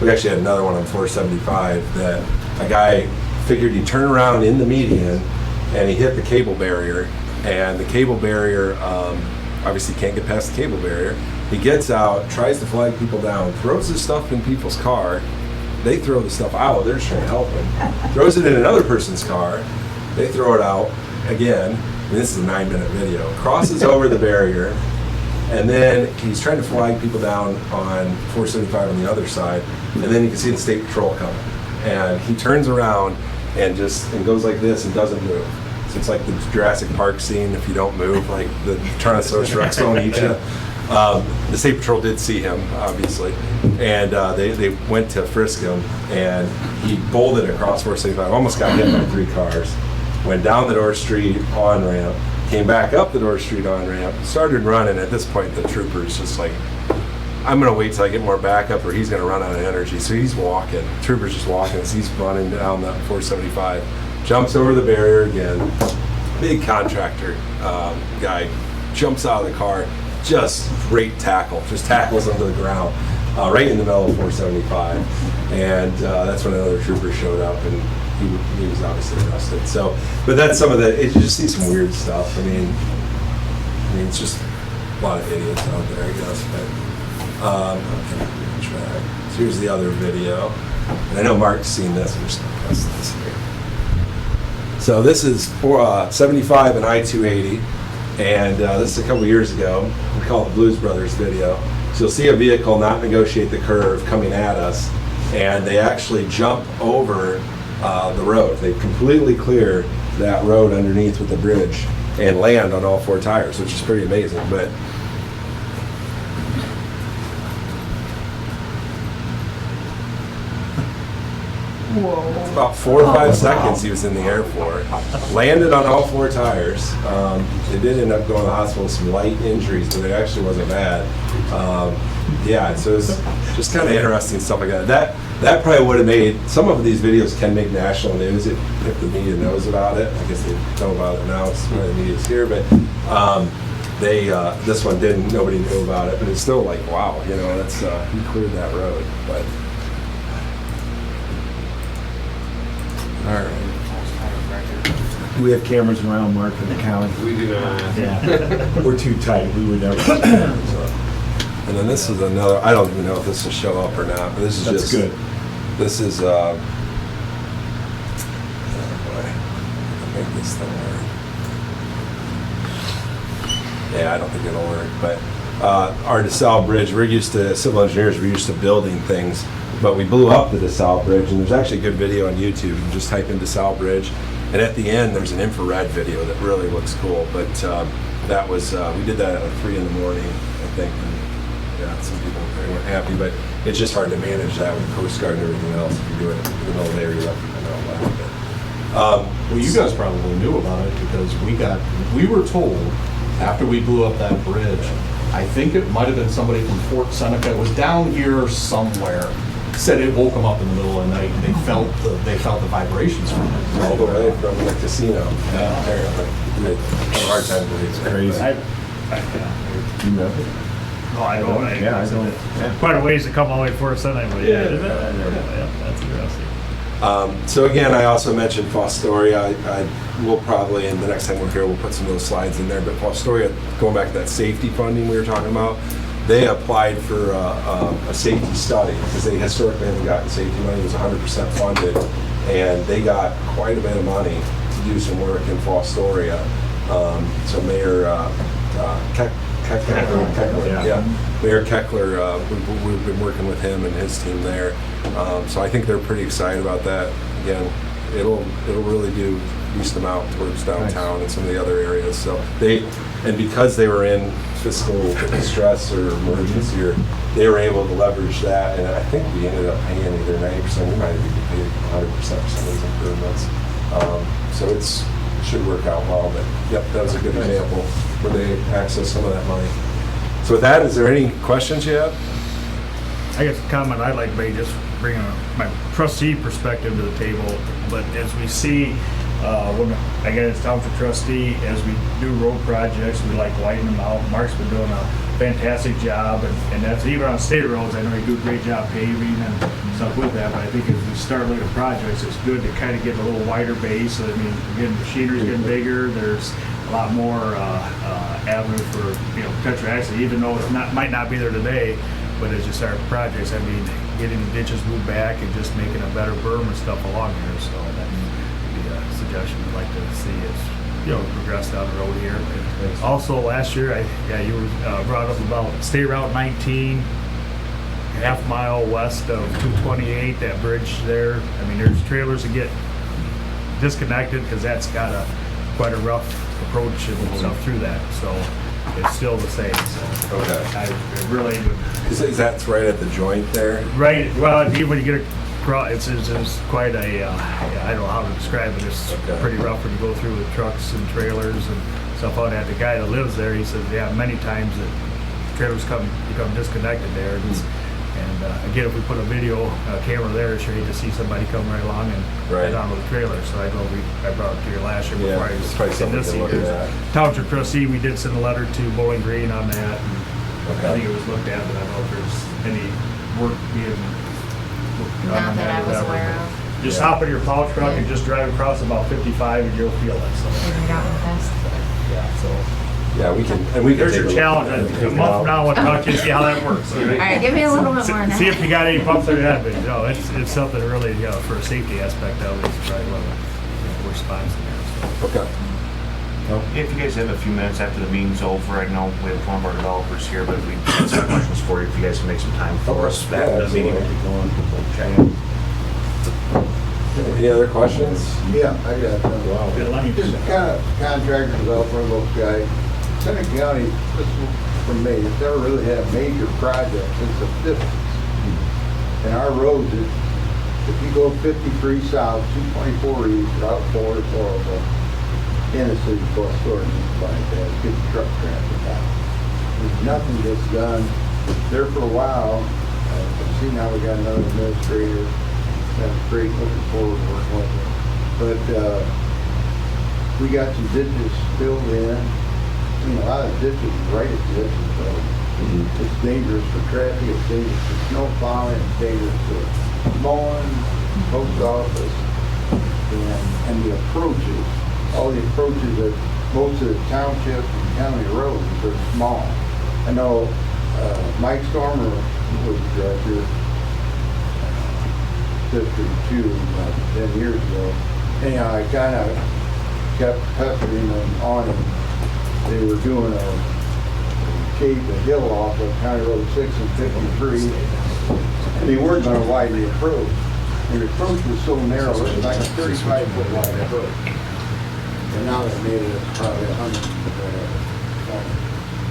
We actually had another one on 475 that a guy figured he'd turn around in the median and he hit the cable barrier. And the cable barrier, obviously can't get past the cable barrier. He gets out, tries to flag people down, throws his stuff in people's car. They throw the stuff out. They're just trying to help him. Throws it in another person's car. They throw it out again. And this is a 9-minute video. Crosses over the barrier. And then he's trying to flag people down on 475 on the other side. And then you can see the state patrol coming. And he turns around and goes like this and doesn't move. So it's like the Jurassic Park scene, if you don't move, like the Tyrannosaurus Rex won't eat you. The state patrol did see him, obviously. And they went to frisk him, and he bolted across 475, almost got hit by 3 cars. Went down the Dorr Street on-ramp, came back up the Dorr Street on-ramp, started running. At this point, the trooper's just like, I'm going to wait till I get more backup or he's going to run out of energy. So he's walking. Trooper's just walking as he's running down that 475. Jumps over the barrier again. Big contractor guy jumps out of the car. Just great tackle. Just tackles him to the ground right in the middle of 475. And that's when another trooper showed up and he was obviously arrested. So, but that's some of the, you just see some weird stuff. I mean, it's just a lot of idiots out there, I guess. But so here's the other video. And I know Mark's seen this. I'm just going to press this here. So this is 75 and I-280. And this is a couple years ago. We call it the Blues Brothers video. So you'll see a vehicle not negotiate the curve coming at us. And they actually jump over the road. They completely clear that road underneath with the bridge and land on all 4 tires, which is pretty amazing. But whoa. About 4 or 5 seconds he was in the air for. Landed on all 4 tires. They did end up going to the hospital with some light injuries, but it actually wasn't bad. Yeah, so it's just kind of interesting stuff like that. That probably would have made, some of these videos can make national news if the media knows about it. I guess they know about it now, it's why the media's here, but this one didn't, nobody knew about it, but it's still like, wow, you know, that's, he cleared that road, but. All right. Do we have cameras around Mark in the county? We do not. Yeah. We're too tight, we would never. And then this is another, I don't even know if this will show up or not, but this is That's just. good. This is, oh boy, I can make this thing work. Yeah, I don't think it'll work, but our DeSalle Bridge, we're used to, civil engineers, we're used to building things, but we blew up the DeSalle Bridge, and there's actually a good video on YouTube. You can just type in DeSalle Bridge, and at the end, there's an infrared video that really looks cool, but that was, we did that at 3 in the morning, I think, and yeah, some people weren't happy, but it's just hard to manage that with Coast Guard and everything else. If you do it in the middle of the day, or you let people know about it. Well, you guys probably knew about it because we were told after we blew up that bridge, I think it might have been somebody from Fort Seneca, it was down here somewhere, said it woke them up in the middle of the night and they felt the vibrations from it. All the way from the casino. Yeah, apparently. They have a hard time believing it. Crazy. You know? No, I don't. Yeah, I don't. Yeah. Quite a ways to come all the way for us anyway. But Yeah. That's interesting. So again, I also mentioned Fostoria. I will probably, and the next time we're here, we'll put some of those slides in there. But Fostoria, going back to that safety funding we were talking about, they applied for a safety study because they historically haven't gotten safety money. It was 100% funded, and they got quite a bit of money to do some work in Fostoria. So Mayor Yeah, Mayor Keckler, we've been working with him and his team there. So I think they're pretty excited about that. Again, it'll really do east them out towards downtown and some of the other areas. So and because they were in fiscal distress or emergency, or they were able to leverage that, and I think we ended up paying either 90%, we might even paid 100% for some of these improvements. So it should work out well, but yep, that was a good example where they access some of that money. So with that, is there any questions you have? I guess a comment I'd like to make, just bringing my trustee perspective to the table, but as we see, when I get as township trustee, as we do road projects, we like to lighten them out. Mark's been doing a fantastic job, and that's even on state roads. I know you do a great job paving and stuff with that, but I think as we start looking at projects, it's good to kind of get a little wider base. I mean, again, machinery's getting bigger. There's a lot more avenue for potential accident, even though it might not be there today. But as you start projects, I mean, getting the ditches moved back and just making a better berm and stuff along here. So that's the suggestion I'd like to see is progress down the road here. Also, last year, you brought up about State Route 19, half mile west of 228, that bridge there. I mean, there's trailers that get disconnected because that's got quite a rough approach and stuff through that. So it's still the same. So Okay. I really would. Is that right at the joint there? Right. Well, even when you get across, it's quite a. I don't know how to describe it. It's Okay. pretty rough when you go through with trucks and trailers and stuff out that. The guy that lives there, he says, yeah, many times that trailers become disconnected there. And again, if we put a video camera there, sure you to see somebody come right along and head on with a trailer. So I know I brought it to you last year before I it's probably was in something this to look year's at. township trustee. We did send a letter to Bowling Green on that. And I Okay. think it was looked at, but I don't know if there's any work being looked Not on that I or was whatever. aware of. Just hop in your plow truck and just drive across about 55 and you'll feel it. So, Figured out my best. yeah, so Yeah, we can there's take your a- challenge. A month from now, I'll talk to you, see how that works. All right, give me a little bit more than See that. if you got any pumps in your head, but it's something really, for a safety aspect of it, it's probably one of the worst spots in there. So. Okay. If you guys have a few minutes after the meeting's over, I know we have one of our developers here, but we have some questions for you, if you guys can make some time for us after the meeting. Any other questions? Yeah, I got one. Good, let me Just kind of contractor developer, those guys. Seneca County, this is from me, it's never really had a major project since the 50s. And our roads, if you go 53 south, 224 east, Route 4 is horrible. In the city, bus stores like that, get the truck traffic out. There's nothing gets done. There for a while, see now we got another administrator. That's great, looking forward to working with them. But we got some ditches filled in. A lot of ditches right at the edge of the road. It's dangerous for traffic, it's dangerous for snow plowing, it's dangerous for mowing, post office, and the approaches. All the approaches at most of the townships and county roads are small. I know Mike Stormer was director. District 2 about 10 years ago. Anyhow, I kind of kept pestering them on him. They were doing a hill off of County Road 6 and 53, and they weren't going to widen the approach. And the approach was so narrow, it was like a 35-foot wide approach. And now they made it probably 100,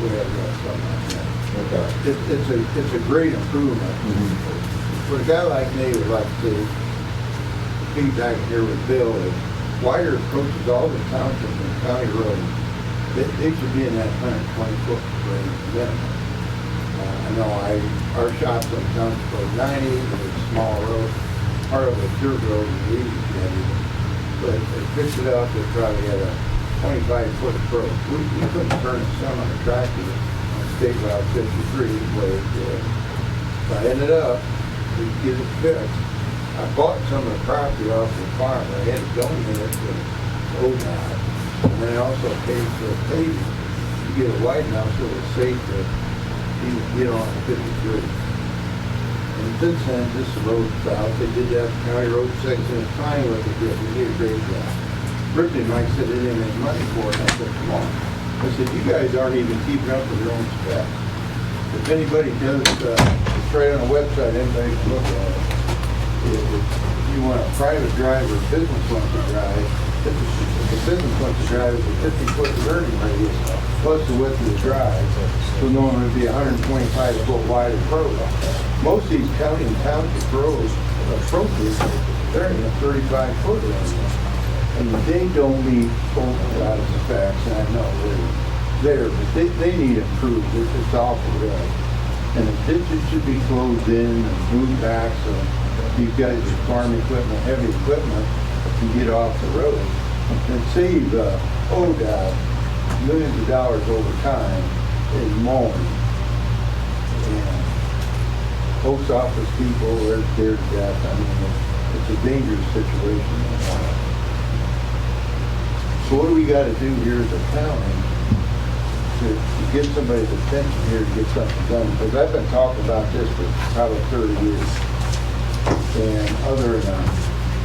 whatever, something like that. Okay. It's a great improvement. For a guy like me would like to be back here with Bill, is wider approaches all the townships and county roads. They should be in that 120-foot range minimum. I know our shop's on Township Road 90, it's a small road. Part of a dirt road is easy to get in. But they fixed it up, they probably had a 25-foot approach. We couldn't turn the sun on a tractor on State Route 53 the way it did. So I ended up to get it fixed. I bought some of the property off the farm. I had to donate it to ODOT. And then I also paid for a paving to get it wide enough so it's safe to get on 53. And since then, this road south, they did that County Road 6, and it's fine what they did. They did a great job. Ripley and Mike said they didn't make money for it. I said, come on. I said, you guys aren't even keeping up with your own specs. If anybody does, it's right on the website, anybody can look at it. If you want a private drive or a business wants to drive, if the business wants to drive, it's a 50-foot diverting radius plus the width of the drive. So normally it'd be 125-foot wide approach. Most of these county and township roads, approaches, they're in a 35-foot range. And they don't meet a lot of specs, and I know they're there, but they need improved. It's awful bad. And the ditches should be closed in and moved back so these guys with farm equipment, heavy equipment, can get off the road and save ODOT millions of dollars over time in mowing. And post office people, they're scared to death. I mean, it's a dangerous situation. So what do we got to do here as a county to get somebody's attention here to get something done? Because I've been talking about this for probably 30 years. And other than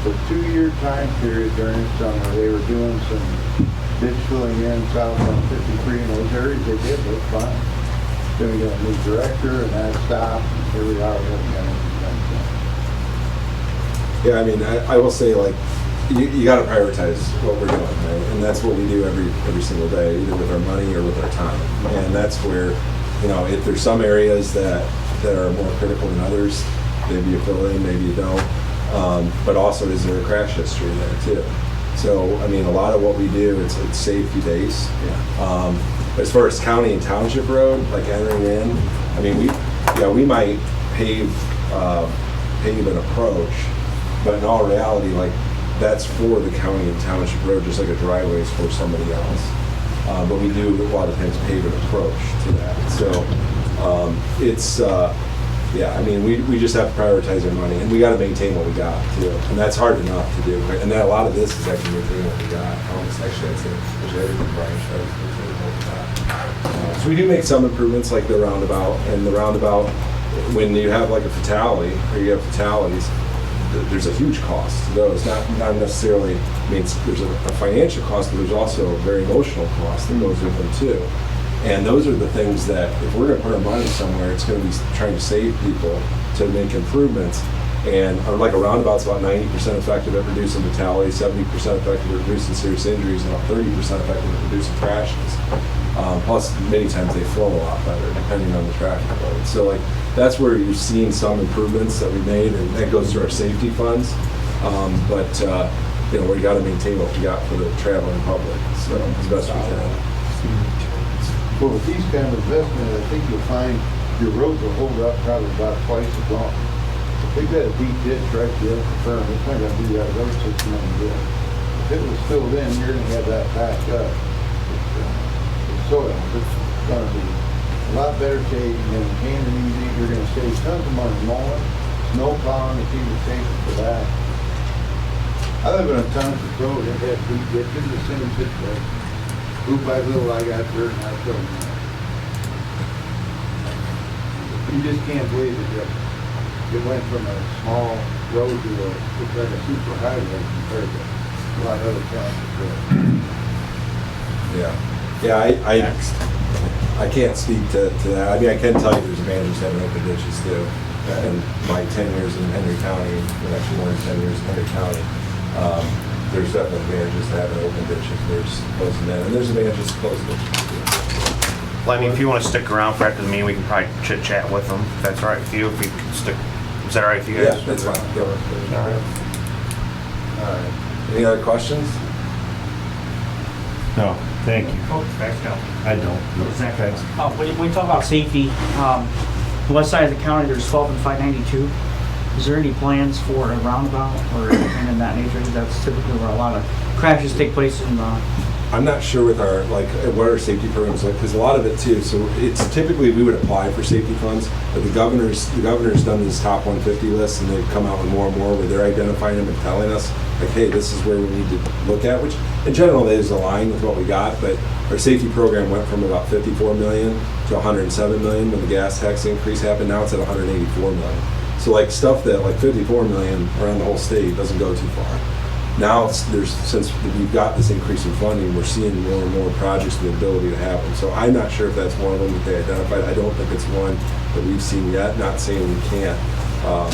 the 2-year time period during the summer, they were doing some ditch filling in south on 53 in those areas. They did, look fine. Then we got a new director and that stopped. And here we are, we haven't got anything done. Yeah, I mean, I will say, like, you got to prioritize what we're doing, right? And that's what we do every single day, either with our money or with our time. And that's where, you know, if there's some areas that are more critical than others, maybe you fill in, maybe you don't. But also, is there a crash history there too? So, I mean, a lot of what we do, it's safety based. Yeah. As far as county and township road, like entering in, I mean, we might pave an approach, but in all reality, like, that's for the county and township road, just like a driveway is for somebody else. But we do a lot of times pave an approach to that. So yeah, I mean, we just have to prioritize our money, and we got to maintain what we got too, and that's hard enough to do. And then a lot of this is actually maintaining what we got. Actually, I'd say everything Brian showed. So we do make some improvements, like the roundabout, and the roundabout, when you have like a fatality or you have fatalities, there's a huge cost to those. Not necessarily, I mean, there's a financial cost, but there's also a very emotional cost that goes with them too. And those are the things that, if we're going to put our money somewhere, it's going to be trying to save people, to make improvements. And like a roundabout's about 90% effective at reducing fatalities, 70% effective at reducing serious injuries, and about 30% effective at reducing crashes. Plus, many times they flow a lot better, depending on the traffic load. So, like, that's where you've seen some improvements that we made, and that goes through our safety funds. You know, we got to maintain what we got for the traveling public, so as best we can. Well, with these kind of investments, I think you'll find your roads will hold up probably about twice as long. If they've got a deep ditch right there, confirm it's not going to do that road system any good. If it was filled in, you're going to have that backed up. It's soil. It's going to be a lot better shape and maintained and easy. You're going to save tons of money mowing, snow plowing, if you can take it for that. I live in a township road that has deep ditches, the same situation. Little by little, I got dirt and I filled it. You just can't believe it. It went from a small road to it's like a super highway compared to a lot of other towns. Yeah, I can't speak to that. I mean, I can tell you there's advantages to having open ditches too. In my 10 years in Henry County, and actually more than 10 years in Henry County, there's definitely advantages to having open ditches. There's closing in, and there's advantages to closing ditches. Well, I mean, if you want to stick around for after the meeting, we can probably chit chat with them. If that's all right with you, if we can stick. Is that all right with you guys? Yeah, that's fine. All right. All right. Any other questions? No, thank you. Oh, thanks, no. I don't. Exactly. Thanks. When we talk about safety, the west side of the county, there's 12 and 592. Is there any plans for a roundabout or anything in that nature? That's typically where a lot of crashes take place in I'm not sure with our, like, what our safety programs like, because a lot of it too, so it's typically we would apply for safety funds, but the governor's done this top 150 list, and they've come out with more and more where they're identifying them and telling us, like, hey, this is where we need to look at, which in general is aligned with what we got, but our safety program went from about 54 million to 107 million when the gas tax increase happened. Now it's at 184 million. So like stuff that like 54 million around the whole state doesn't go too far. now since we've got this increase in funding, we're seeing more and more projects and the ability to have them. So I'm not sure if that's one of them that they identified. I don't think it's one that we've seen yet, not saying we can't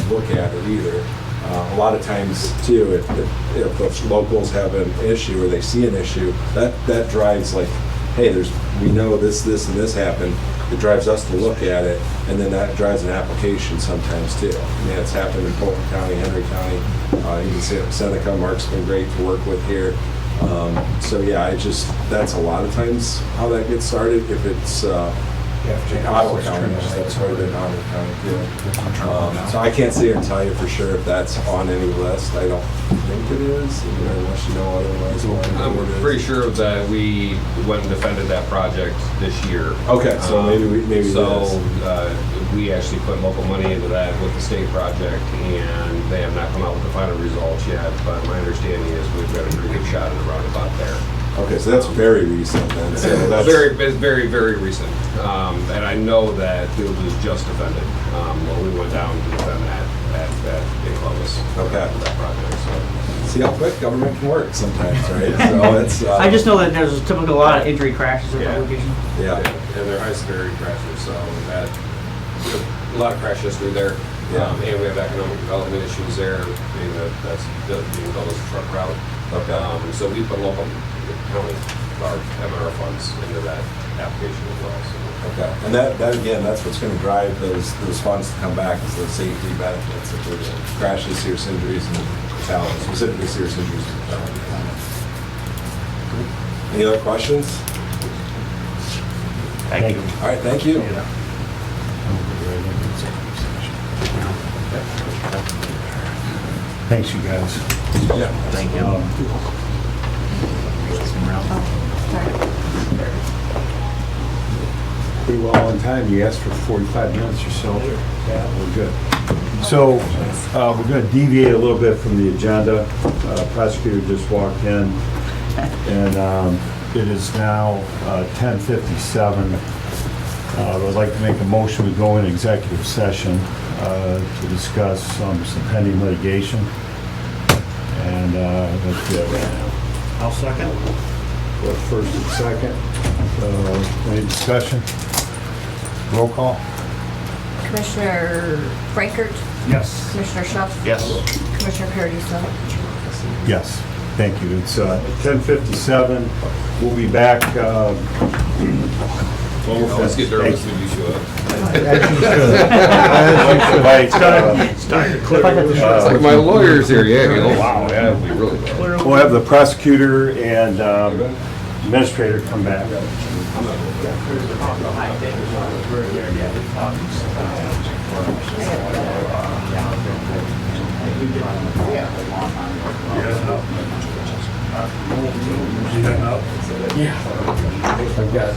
look at it either. A lot of times too, if the locals have an issue or they see an issue, that drives like, hey, we know this, and this happened. It drives us to look at it, and then that drives an application sometimes too. I mean, it's happened in Fulton County, Henry County, you can see it in Seneca. Mark's been great to work with here. So yeah, that's a lot of times how that gets started. If it's Ottawa County, that's right in Ottawa County too. So I can't say or tell you for sure if that's on any list. I don't think it is, unless you know otherwise. I'm pretty sure that we went and defended that project this year. Okay, so maybe we actually put local money into that with the state project, and they have not come out with the final results yet. But my understanding is we've got a pretty good shot at the roundabout there. Okay, so that's very recent then. So that's It's very, very recent. And I know that it was just defended when we went down to defend that in Columbus. Okay. For that project. So. See how quick government can work sometimes, right? So it's. I just know that there's typically a lot of injury crashes at Yeah. that location. Yeah. And they're high severity crashes, so that a lot of crash history there. Yeah. And we have economic development issues there, being that's being built as a truck route. Okay. So we put local county our MR funds into that application as well. So. Okay. And that again, that's what's going to drive those funds to come back is the safety benefits of the crashes, serious injuries, and fatalities, specifically serious injuries and fatalities. Any other questions? Thank you. All right, thank you. Thanks, you guys. Yeah. Thank you. Pretty well on time. You asked for 45 minutes or so. Yeah, we're good. So we're going to deviate a little bit from the agenda. Prosecutor just walked in, and it is now 10:57. I'd like to make a motion to go in executive session to discuss some pending litigation. And that's it right now. I'll second. Well, first and second. Any discussion? Roll call? Commissioner Frankert, Yes. Commissioner Schuff, Yes. Commissioner Paradisa. Yes, thank you. It's 10:57. We'll be back. Let's get nervous when you show up. Like my lawyer's here, yeah. Wow, that would be really bad. We'll have the prosecutor and administrator come back. I've got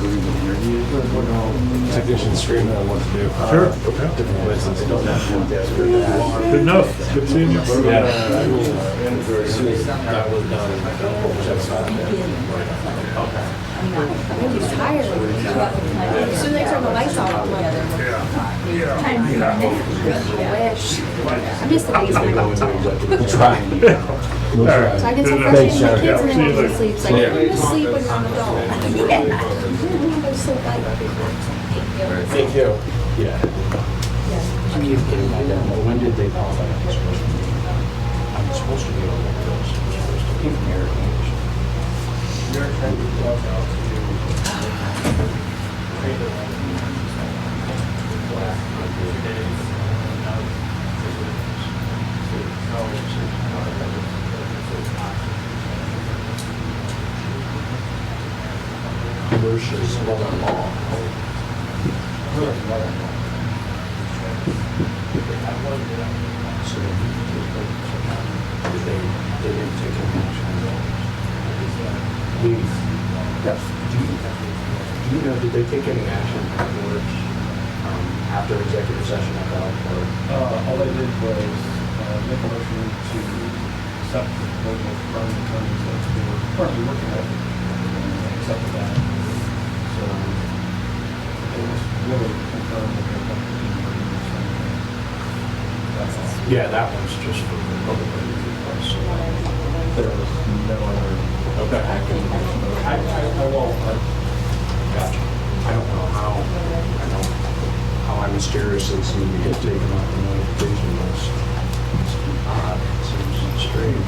technicians screaming on what to do. Sure. Different places don't have to. Good enough. Good seeing you. Yeah. As soon as that was done, He's tired. As soon as they turn the lights off, I'm like, I wish. I miss the basement. try. So I get so frustrated with my kids and they want to sleep. It's like, you're going to sleep when you're on the dog. Yeah. I'm so bad. Thank you. Yeah. I keep getting my demo. When did they call that? I'm supposed to be on the bills. Keep American. Commercials, mother-in-law. So they didn't take any action. Yes. Do you know, did they take any action afterwards, after executive session about, or? All they did was make a motion to accept the proposal from the attorneys that they were currently working with, and accepted that. So it was really confirmed that they're public agreements. That's all. Yeah, that one's just for the public review. There was no other. Okay. I won't. Gotcha. I don't know how I mysteriously seem to get taken off the notification list. It's odd, it seems strange.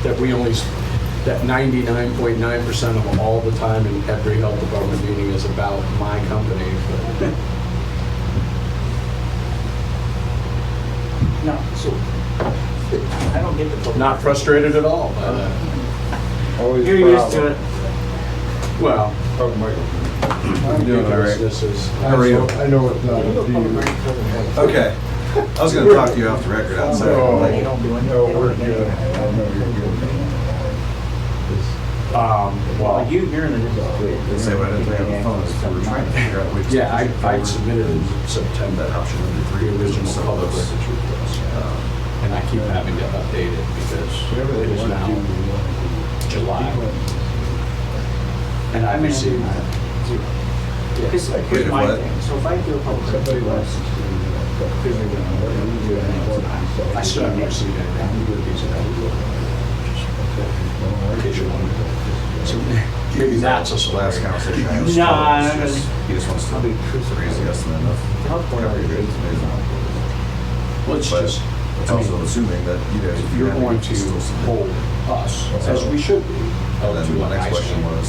That we only, that 99.9% of all the time in every health department meeting is about my company. But No, so, I don't get the. public not record. frustrated at all by that. Always You're used to it. Well, I'm doing all right. this is. How are you? I know it's not up to you. Okay. I was gonna talk to you off the record outside. No. You don't do anything. No, we're good. I know you're good. Well, you're in the. They say what I didn't have a phone, so we're trying to figure out which. Yeah, I submitted in September Option number three, the original some public of those. records request. And I keep having to update it because it is now July. And I received. Here's Wait, my what? thing, so if I do a public Somebody record wants request, I still haven't received anything. In case you're wondering. So maybe that's a Last story. conversation I was. No, I'm not just- He just wants to raise the estimate of cover your goods. Well, it's But just, it's I mean, also assuming that you guys. if you're going to hold us, as we should be, held Then to my a next high question standard. was,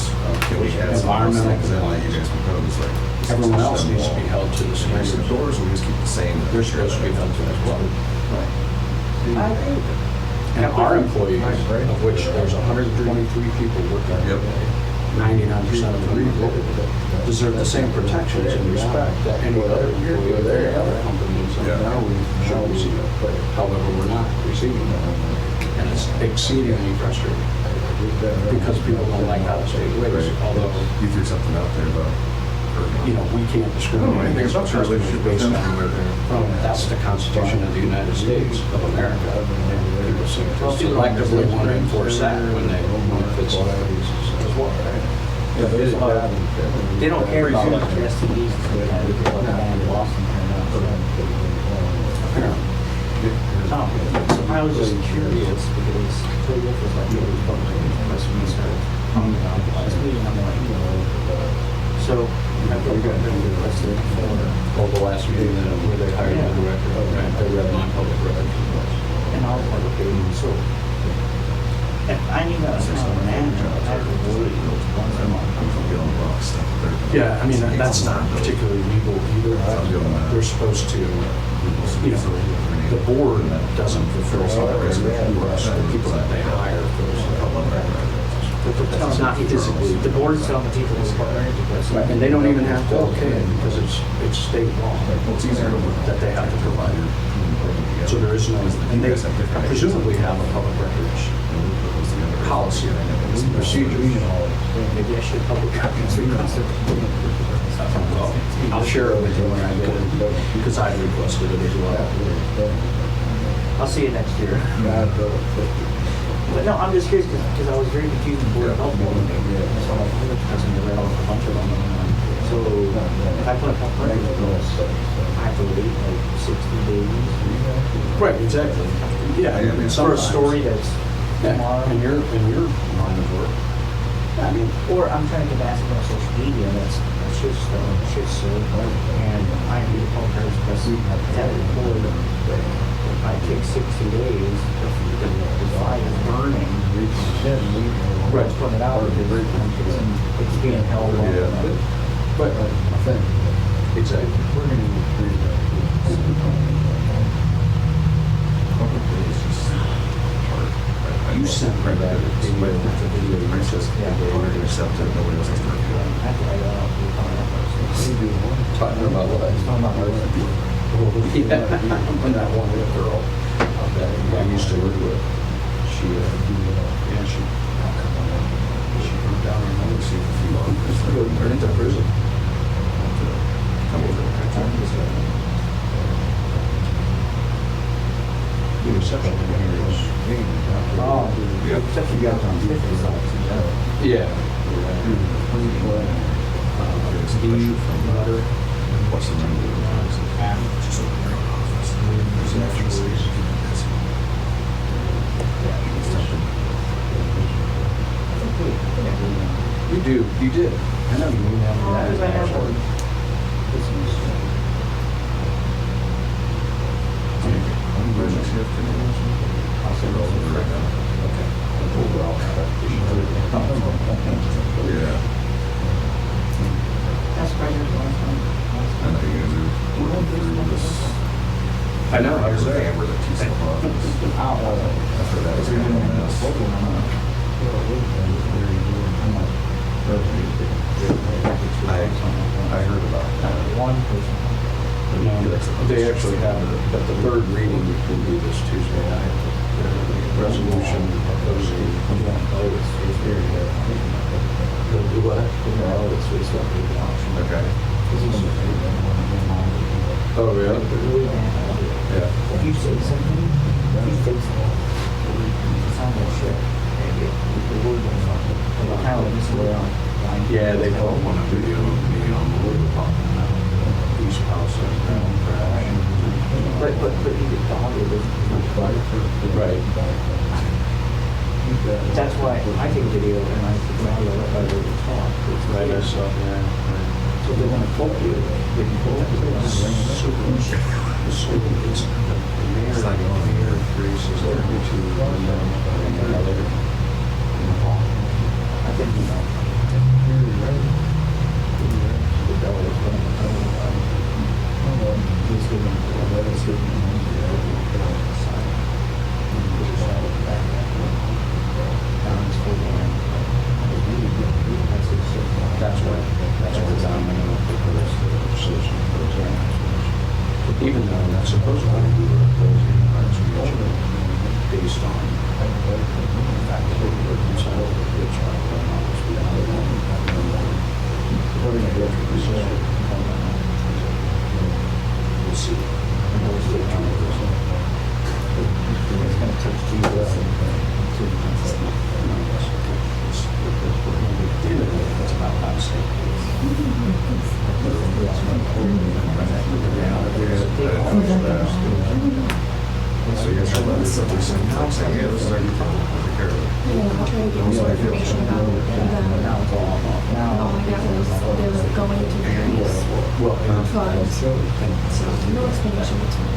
can we add some of those Environmental things in that you guys propose, like? Everyone else needs to be held to the same Raise the standard. doors, or we just keep the same? They're supposed to be held to as well. I agree with that. And our employees, of which there's 123 people working, Yep. 99% of them deserve the same protections and respect that any other employee of any other companies Yeah. should receive. However, we're not receiving them. And it's exceedingly frustrating because people don't like how the state ways, Right. although, You threw something out there about. you know, we can't discriminate I think it's against about your customers relationship with based them. on where they're from. That's the Constitution of the United States of America. And people seem to selectively want to enforce that when they want to fix it as well. They don't care about the STDs that have people in Boston here now. Tom, so I was just curious because Toyota was like, really public request when we started coming around the last meeting, I'm like, so I thought we got requested for. Well, the last meeting where they hired the director, right, they read non-public records. And I was like, okay, so if I need a manager, I have to wait once a month. Yeah, I mean, that's not particularly legal either. They're supposed to, you know, the board doesn't fulfill some of the requests for people that they hire. It's not physically, The board's telling the people to right, and they don't even have to okay it because it's state law that they have to provide. So there is no, and they presumably have a public records policy, procedures. Maybe I should public records request it. I'll share it with you when I get it, because I requested it as well. I'll see you next year. But no, I'm just curious because I was very confused with Board of Health meeting. So I'm like, because I read a bunch of them. So if I put a public records, I have to wait like 60 days. Right, exactly. Yeah, I mean, For a sometimes. story that's tomorrow. In your line of work. I mean, or I'm trying to get back on social media, that's shit silly. And I need a public records because that report, if I take 60 days, the fire is burning. Right. Just putting it out, it's being held on. But, exactly. You sent me that video, the video you just Accepted, nobody else has to review it. talking about what I was talking about. Yeah, when that one little girl that I used to work with, she went down and I would see a few hours. Turned into prison. Come over. The reception here is. Oh, except you got on 50 Yeah. Steve, Butter. What's the name of Adam. Just open your own office. There's an extra station. You did. I know you emailed me that. Because I have actually. I'll send those over right now. Okay. Overall, Yeah. that's President I know you're gonna move through this. I know, I was there. Amber that keeps them off. After that was kind of a mess. I heard about that. One person. They actually have, but the third reading will be this Tuesday night. The resolution of those. They'll do what? Okay. Oh, yeah? Yeah. If you say something, you say something. It sounds like shit. The word on something. And the kind of this way on. Yeah, they don't want to video me on the way talking about these houses and crash. But you get the audio, Right. that's why I take video and I put the audio up by the talk. Right, I saw that. So they're gonna quote you, they can quote you. The mayor increases 32. I think you know. That's what I'm going to look for this decision. Even though that's supposed to be a closing rights based on the fact that we were concerned with the child and all this we're going to go through this. We'll see. It's gonna take It's about how to stay. So you guys are letting something saying, yeah, this is our new problem. Take care of it. Yeah, I'll try to get some information about them. And all I got was they were going to various funds. So no explanation between.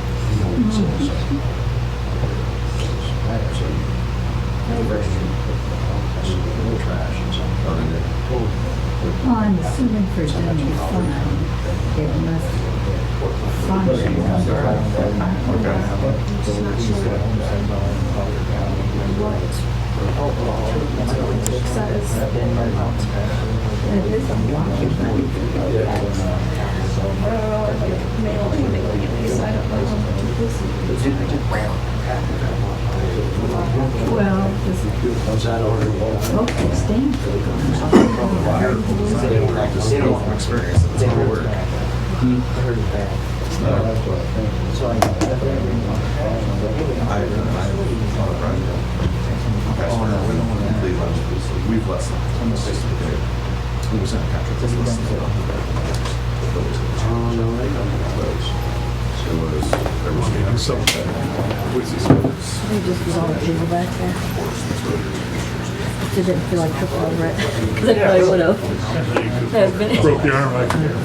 Well, I'm assuming for general fund, it must function under a Just not sure what it says. It is a lot of money. Mail or anything like this, I don't know. Well, Was that already? okay, Stanford. They don't practice, they don't have experience, it's hard work. I heard it back. So I got that. I've on a project. Guys, we've less than, we was in a contract, it's less than. Oh, no, they don't close. It was, there was maybe something, what's these words? They just was on the table back there. Just didn't feel like tripping over it. Because I probably would have. Broke the arm right there.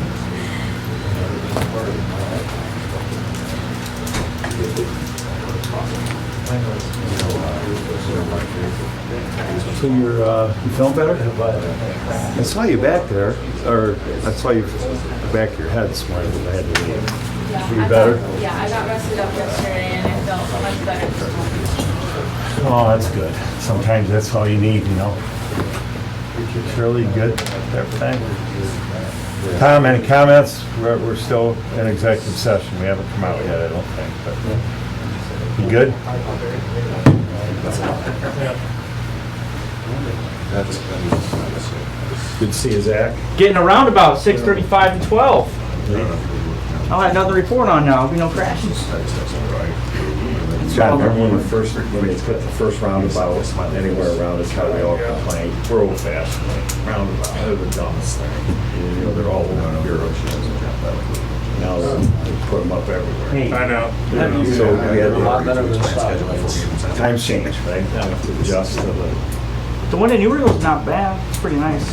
So you feeling better? I saw you back there, or I saw you back of your head this morning, but I had to leave. Yeah, You better? I got rested up yesterday and I felt much better this morning. Oh, that's good. Sometimes that's all you need, you know. Shirley, good, everything? Tom, any comments? We're still in executive session. We haven't come out yet, I don't think, but. You good? Good to see you, Zach. Getting around about 6:35 to 12. I'll have nothing to report on now. There'll be no crashes. John, remember when they put the first roundabout anywhere around this, how we all complained? We're old fashioned, roundabout, they're the dumbest thing. You know, they're all over bureaus. Now they put them up everywhere. I know. So we had A lot better than stop. times change, right? Now we have to adjust to the. The one in Newrie's not bad. It's pretty nice.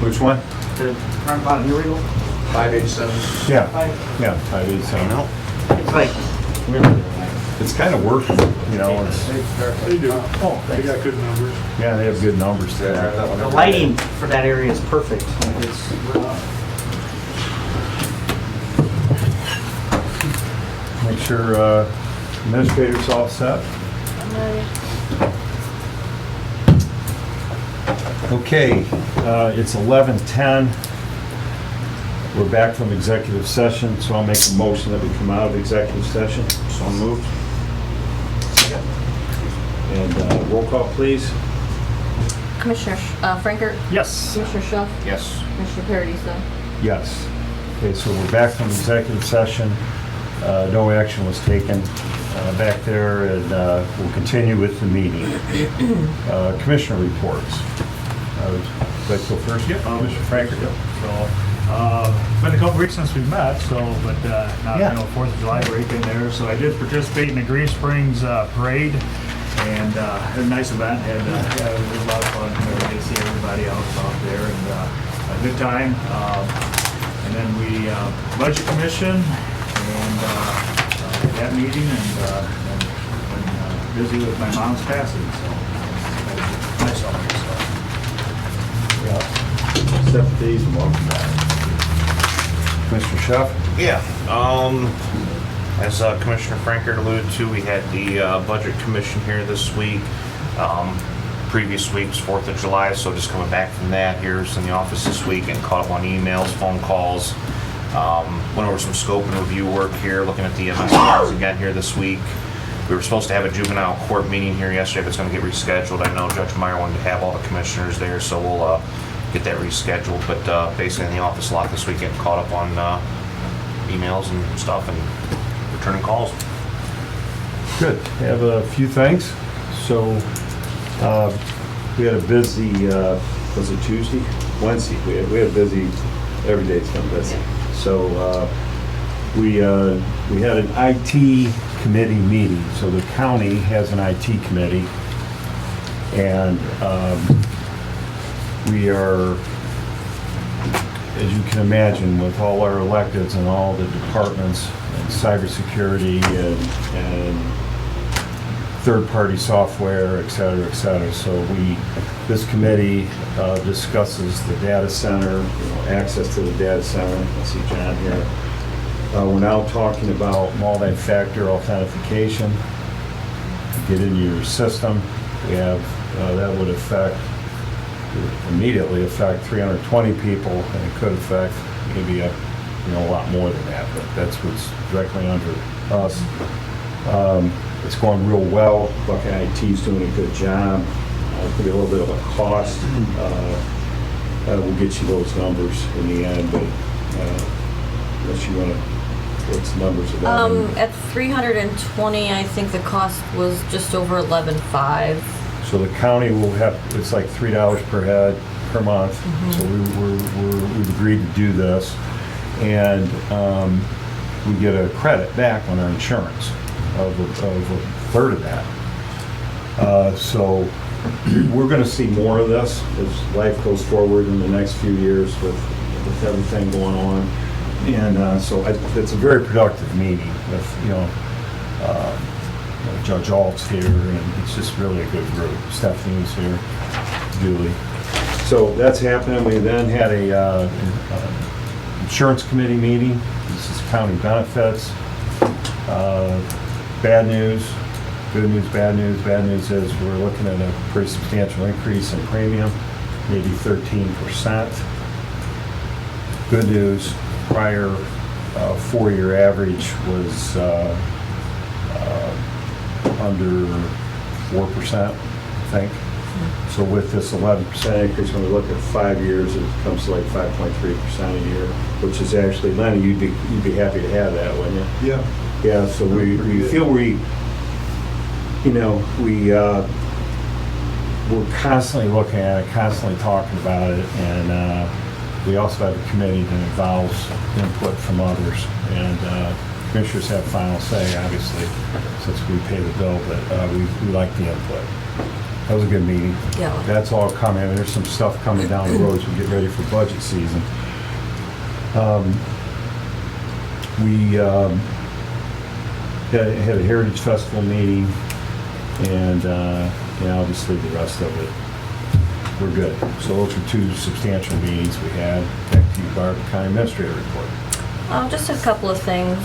Which one? The roundabout in Illegal? 587. Yeah, 587. No. It's like, really, It's kind of working, you know, it's, They do. Oh, they got good numbers. yeah, they have good numbers Yeah, there. that one. the lighting for that area is perfect. It's, Make sure administrator's all set. Okay, it's 11:10. We're back from executive session, so I'll make a motion that we come out of executive session. So moved. And roll call, please. Commissioner Frankert? Yes. Commissioner Schuff? Yes. Commissioner Paradisa? Yes. Okay, so we're back from executive session. No action was taken back there, and we'll continue with the meeting. Commissioner reports. Would you like to go first? Yep. Commissioner Frankert? It's been a couple weeks since we met, but now, Yeah. 4th of July break in there. So I did participate in the Green Springs parade, and had a nice event. It was a lot of fun. Good to see everybody out there, and a good time. And then we budget commission, and that meeting, and been busy with my mom's passing. So nice summer. Sympathies and welcome back. Commissioner Schuff? Yeah, as Commissioner Frankert alluded to, we had the Budget Commission here this week. Previous week's 4th of July, so just coming back from that, here's in the office this week and caught up on emails, phone calls. Went over some scope and review work here, looking at the EMS files again here this week. We were supposed to have a juvenile court meeting here yesterday, but it's going to get rescheduled. I know Judge Meyer wanted to have all the commissioners there, so we'll get that rescheduled. But basically in the office a lot this week, getting caught up on emails and stuff and returning calls. Good. I have a few things. So we had a busy, was it Tuesday? Wednesday. We had a busy, every day's been busy. So we had an IT committee meeting. So the county has an IT committee, and we are, as you can imagine, with all our electeds and all the departments, and cybersecurity and third-party software, et cetera, et cetera. So this committee discusses the data center, access to the data center. I see John here. We're now talking about multi-factor authentication. Get into your system. We have, that would immediately affect 320 people, and it could affect maybe a lot more than that, but that's what's directly under us. It's going real well. Buckeye IT's doing a good job. Could be a little bit of a cost. We'll get you those numbers in the end, but unless you want to, what's the numbers of that? At 320, I think the cost was just over 11.5. So the county will have, it's like $3 per head per month. So we've agreed to do this, and we get a credit back on our insurance of a third of that. So we're going to see more of this as life goes forward in the next few years with everything going on. And so it's a very productive meeting with, Judge Alt's here, and it's just really a good group. Stephanie's here, Julie. So that's happening. We then had a insurance committee meeting. This is county benefits. Bad news, good news, bad news. Bad news is we're looking at a pretty substantial increase in premium, maybe 13%. Good news, prior 4-year average was under 4%, I think. So with this 11% increase, when we look at 5 years, it comes to like 5.3% a year, which is actually, Lenny, you'd be happy to have that, wouldn't you? Yeah. Yeah, so we feel we're constantly looking at it, constantly talking about it, and we also have a committee that involves input from others, and commissioners have final say, obviously, since we pay the bill, but we like the input. That was a good meeting. Yeah. That's all coming. I mean, there's some stuff coming down the road as we get ready for budget season. We had a Heritage Festival meeting, and obviously the rest of it, we're good. So those are two substantial meetings we had. Back to you, Barb, County Administrator report. Just a couple of things.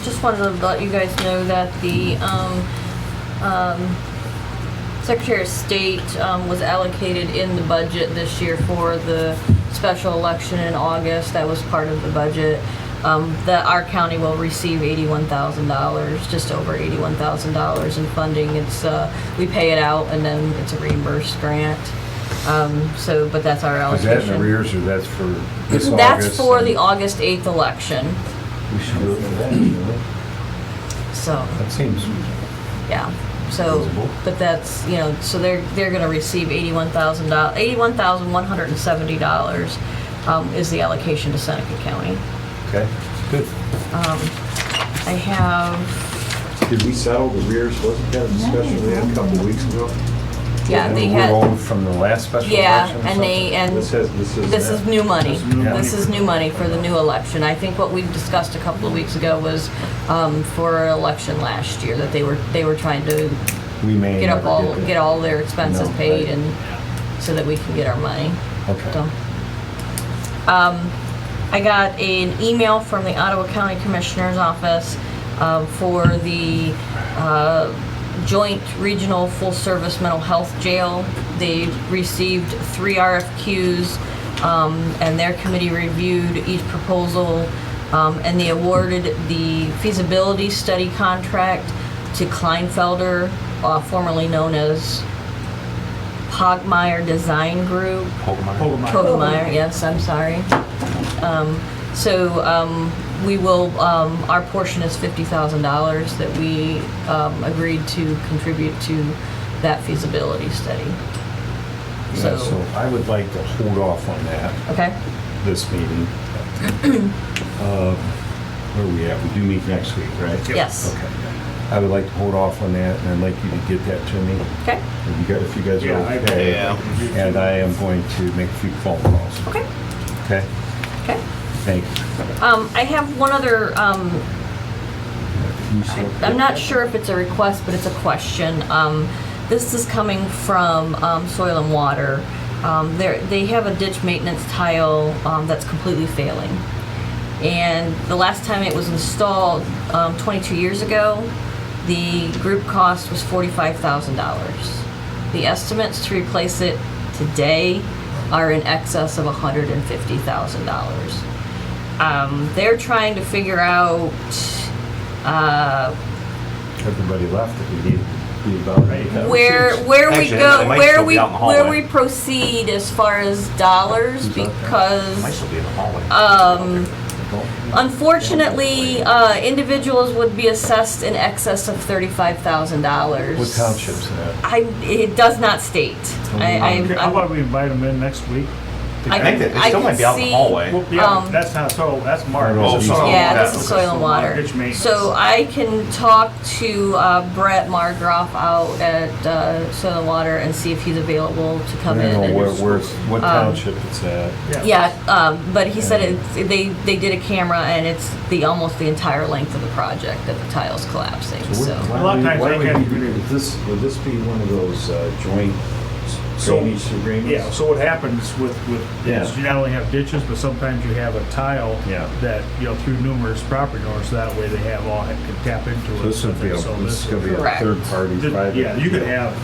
Just wanted to let you guys know that the Secretary of State was allocated in the budget this year for the special election in August. That was part of the budget. That our county will receive $81,000, just over $81,000 in funding. It's we pay it out and then it's a reimbursed grant. But that's our Is allocation. that in arrears or that's for this August? That's for the August 8th election. We should do it for that, shouldn't we? So, That seems yeah. So, feasible. but that's, so they're going to receive $81,170 is the allocation to Seneca County. Okay, good. I have, Did we settle the rears? Wasn't that a discussion we had a couple of weeks ago? yeah, they We're had, owed from the last special yeah, election or and they, and This is this is new money. money. This is new money for the new election. I think what we discussed a couple of weeks ago was for an election last year, that they were trying to We may get never that. get all their expenses No, paid right. and so that we can get our money. Okay. So, I got an email from the Ottawa County Commissioner's Office for the Joint Regional Full Service Mental Health Jail. They received 3 RFQs and their committee reviewed each proposal and they awarded the feasibility study contract to Kleinfelder, formerly known as Pogmeyer Design Group. Pogmeyer, yes, I'm sorry. We will, our portion is $50,000 that we agreed to contribute to that feasibility study. Yeah, so I would like to hold off on that, Okay, this meeting. Where are we at? We do meet next week, right? yes, Okay. I would like to hold off on that, and I'd like you to get that to me, okay, if you guys Yeah, are okay. And I am going to make a few phone calls. okay, Okay? okay. Thank you. I have one other, I'm not sure if it's a request, but it's a question. This is coming from Soil and Water. They have a ditch maintenance tile that's completely failing. And the last time it was installed, 22 years ago, the group cost was $45,000. The estimates to replace it today are in excess of $150,000. They're trying to figure out, Everybody left it. We need to be about right. where we Actually, go, it might where still we be out in the where hallway. we proceed as far as dollars, Might because still be in the hallway. unfortunately, individuals would be assessed in excess of $35,000. What township's that? It does not state. How about we invite them in next week? I think that it still might be out in the hallway. Well, yeah, that's not soil, that's Mark. Oh, soil. Yeah, Yeah, this is soil and water. Ditch maintenance. So I can talk to Brett Margroff out at Soil and Water and see if he's available to I come in. don't know and- what township it's at. Yeah, but he said they did a camera and it's almost the entire length of the project that the tile's collapsing, so. A lot of times they can- Would this be one of those joint drainage agreements? Yeah, so what happens with Yeah. is you not only have ditches, but sometimes you have a tile Yeah. that, through numerous property owners, that way they have all, can tap into it. This would be So this is gonna be a Correct. third party private. Yeah, you could have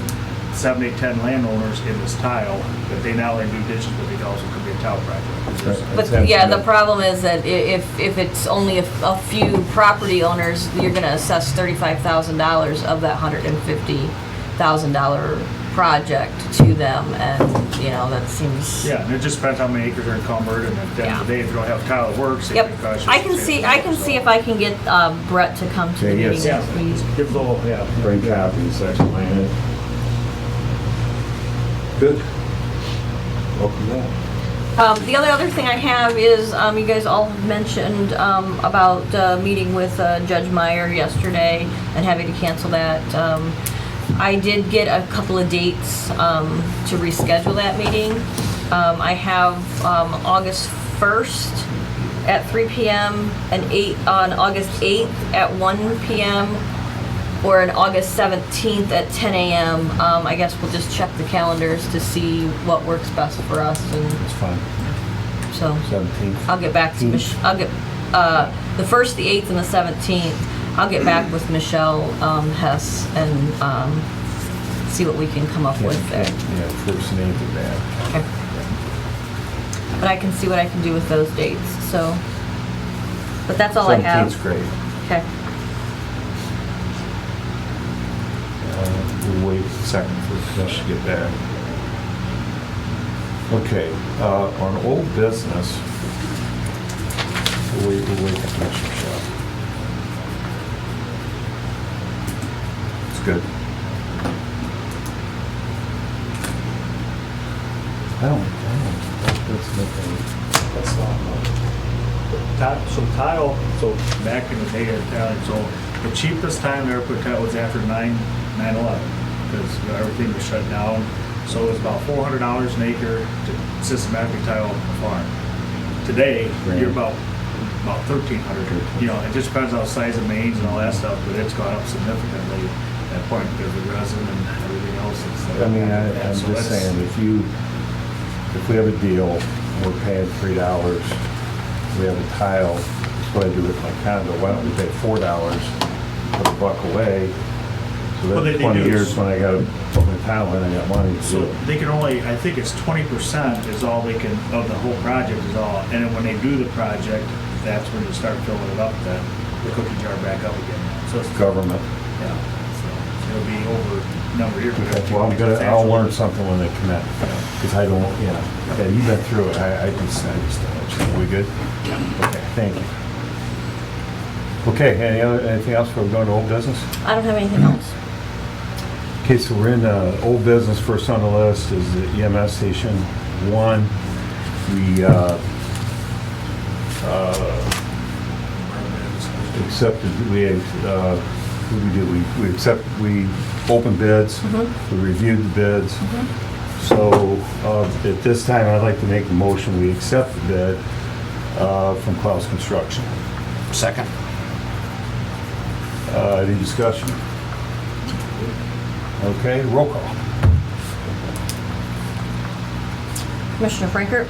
7, 8, 10 landowners in this tile, that they not only do ditches, but they also could be a tile project. But yeah, the problem is that if it's only a few property owners, you're gonna assess $35,000 of that $150,000 project to them, and that seems. Yeah, and it just depends how many acres are encumbered, and at the end of the day, if you don't have tile that works, it Yep, can cost you. I can see if I can get Brett to come to the Yeah, meeting yes. next week. Give a little, yeah. Bring copies, that's mine. Good. Welcome back. The other thing I have is, you guys all have mentioned about meeting with Judge Meyer yesterday and having to cancel that. I did get a couple of dates to reschedule that meeting. I have August 1st at 3 p.m. and on August 8th at 1 p.m. or on August 17th at 10 a.m. I guess we'll just check the calendars to see what works best for us, and It's fine. so 17th. I'll get back to I'll get the 1st, the 8th, and the 17th. I'll get back with Michelle Hess and see what we can come up with there. Yeah, first and 8th of that. Okay. But I can see what I can do with those dates, so. But that's all I have. 17th's great. Okay. We'll wait a second for Trish to get back. Okay, on old business, we'll wait for Commissioner Shaw. It's good. That's nothing. That's so tile, so back in the day of tile, so the cheapest time they ever put tile was after 9/11, because everything was shut down. So it was about $400 an acre to systematically tile a farm. Today, you're about $1,300. You know, it just depends on the size of mains and all that stuff, but it's gone up significantly at that point because of resin and everything else. I mean, I'm So just that's- saying, if we have a deal, we're paying $3, we have a tile, that's what I do with my condo, why don't we pay $4, put $1 away? So Well, that's they 20 do. years when I gotta put my tile in, I got money to do So it. they can only, I think it's 20% is all they can, of the whole project is all, and then when they do the project, that's when you start filling it up, the cookie jar back up again. So it's, Government. yeah, so it'll be over a number of years. but Okay, well, I'll learn something when they commit, because I don't, yeah, you've been through it, I just don't understand. We good? Okay, thank you. Okay, anything else before we go into old business? I don't have anything else. Okay, so we're in old business. First on the list is the EMS Station 1. We accepted, we opened bids, we reviewed the bids. So at this time, I'd like to make the motion, we accept the bid from Klaus Construction. Second. Any discussion? Okay, roll call. Commissioner Frankert,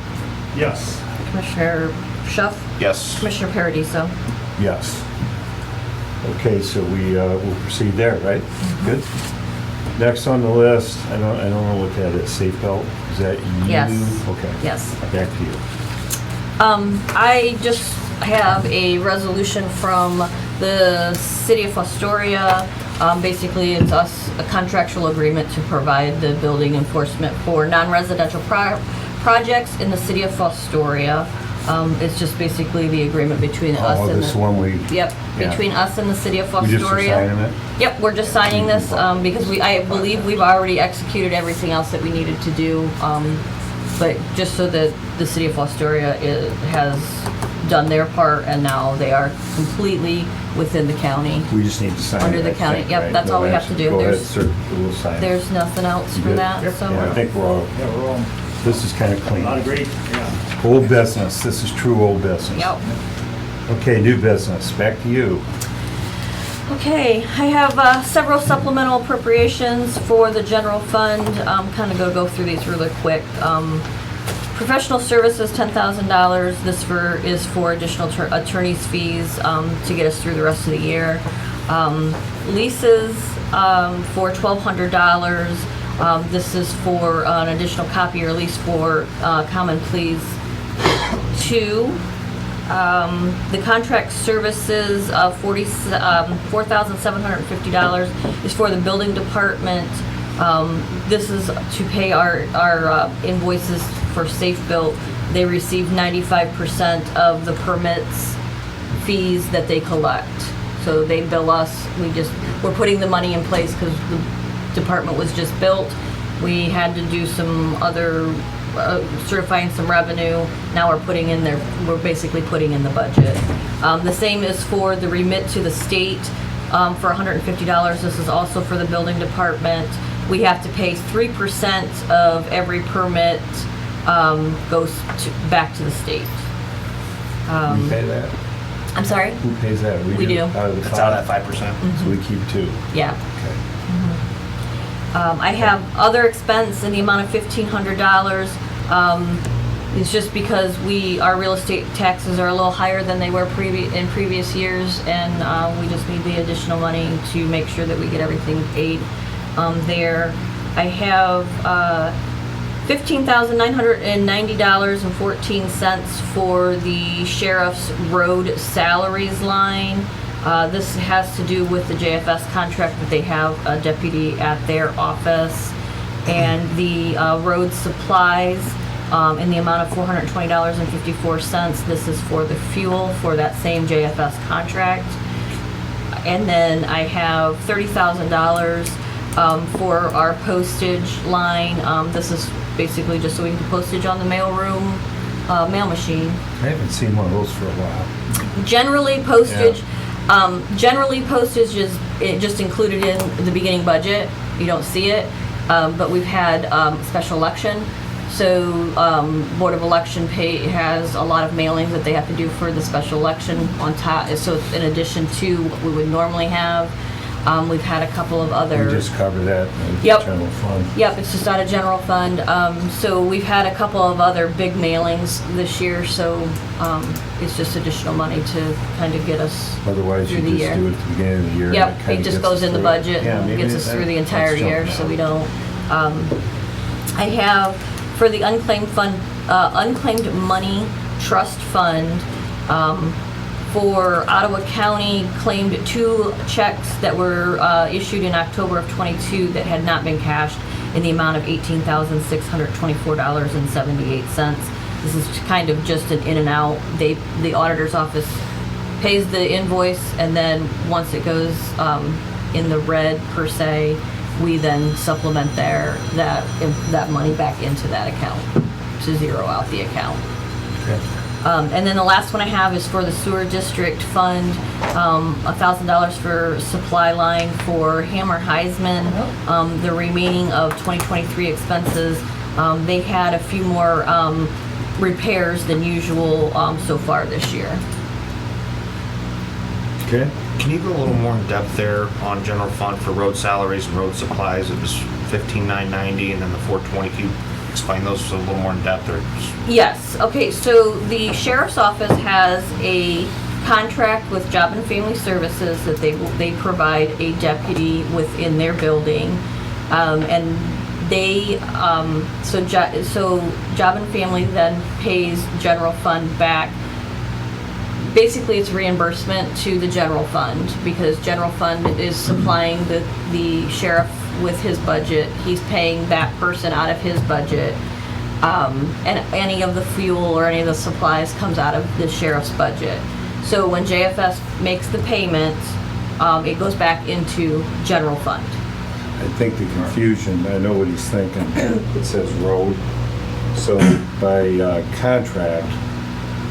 Yes. Commissioner Schuff, Yes. Commissioner Paradiso. Yes. Okay, so we'll proceed there, right? Good. Next on the list, I don't know what that is, Safe Belt, is that you? Yes. Okay. Yes. Back to you. I just have a resolution from the city of Fostoria. Basically, it's us, a contractual agreement to provide the building enforcement for non-residential projects in the city of Fostoria. It's just basically the agreement between us Oh, and this the... one we... Yep, yeah. between us and the city of We just are Fostoria. signing it? Yep, we're just signing this because I believe we've already executed everything else that we needed to do. But just so that the city of Fostoria has done their part, and now they are completely within the county. We just need to sign it. Under the I county, think, yep, right? that's No all we have to action. do. Go ahead, There's- sir, we'll sign it. There's nothing else You for good? that, so. Yeah, I think we're all, Yeah, we're all, this is kind of a clean. lot of great, yeah. Old business, this is true old business. Yep. Okay, new business, back to you. Okay, I have several supplemental appropriations for the general fund. Kind of go through these really quick. Professional services, $10,000. This is for additional attorney's fees to get us through the rest of the year. Leases for $1,200. This is for an additional copier lease for Common Pleas 2. The contract services of $4,750 is for the building department. This is to pay our invoices for Safe Built. They receive 95% of the permits fees that they collect. So they bill us. We're putting the money in place because the department was just built. We had to do some other certifying some revenue. Now we're basically putting in the budget. The same is for the remit to the state for $150. This is also for the building department. We have to pay 3% of every permit goes back to the state. We pay that? I'm sorry? Who pays that? We do. Out of the It's out of that 5%. So we keep 2. Yeah. Okay. I have other expense in the amount of $1,500. It's just because our real estate taxes are a little higher than they were in previous years, and we just need the additional money to make sure that we get everything paid there. I have $15,990.14 for the sheriff's road salaries line. This has to do with the JFS contract that they have a deputy at their office, and the road supplies in the amount of $420.54. This is for the fuel for that same JFS contract. And then I have $30,000 for our postage line. This is basically just so we can do postage on the mail machine. I haven't seen one of those for a while. Generally, postage is just included in the beginning budget. You don't see it, but we've had special election. So Board of Election has a lot of mailings that they have to do for the special election on top. So in addition to what we would normally have, we've had a couple of other. We just cover that in the Yep. general fund. Yep, it's just out of general fund. So we've had a couple of other big mailings this year, so it's just additional money to kind of get us Otherwise, you through the just year. do it at the beginning of the year. and Yep, kinda it just gets goes us in the through it. budget Yeah, and maybe gets us through the entire let's jump year, now. so we don't. I have, for the unclaimed money trust fund, for Ottawa County claimed 2 checks that were issued in October of '22 that had not been cashed in the amount of $18,624.78. This is kind of just an in and out. The auditor's office pays the invoice, and then once it goes in the red per se, we then supplement that money back into that account to zero out the account. Okay. And then the last one I have is for the sewer district fund, $1,000 for supply line for Hammer Heisman. The remaining of 2023 expenses, they had a few more repairs than usual so far this year. Okay. Can you go a little more in depth there on general fund for road salaries and road supplies? It was $15,990 and then the $420. Can you explain those a little more in depth? Or Yes, okay, so the sheriff's office has a contract with Job and Family Services that they provide a deputy within their building. And they, so Job and Family then pays general fund back. Basically, it's reimbursement to the general fund because general fund is supplying the sheriff with his budget. He's paying that person out of his budget. And any of the fuel or any of the supplies comes out of the sheriff's budget. So when JFS makes the payment, it goes back into general fund. I think the confusion, I know what he's thinking, it says road. So by contract,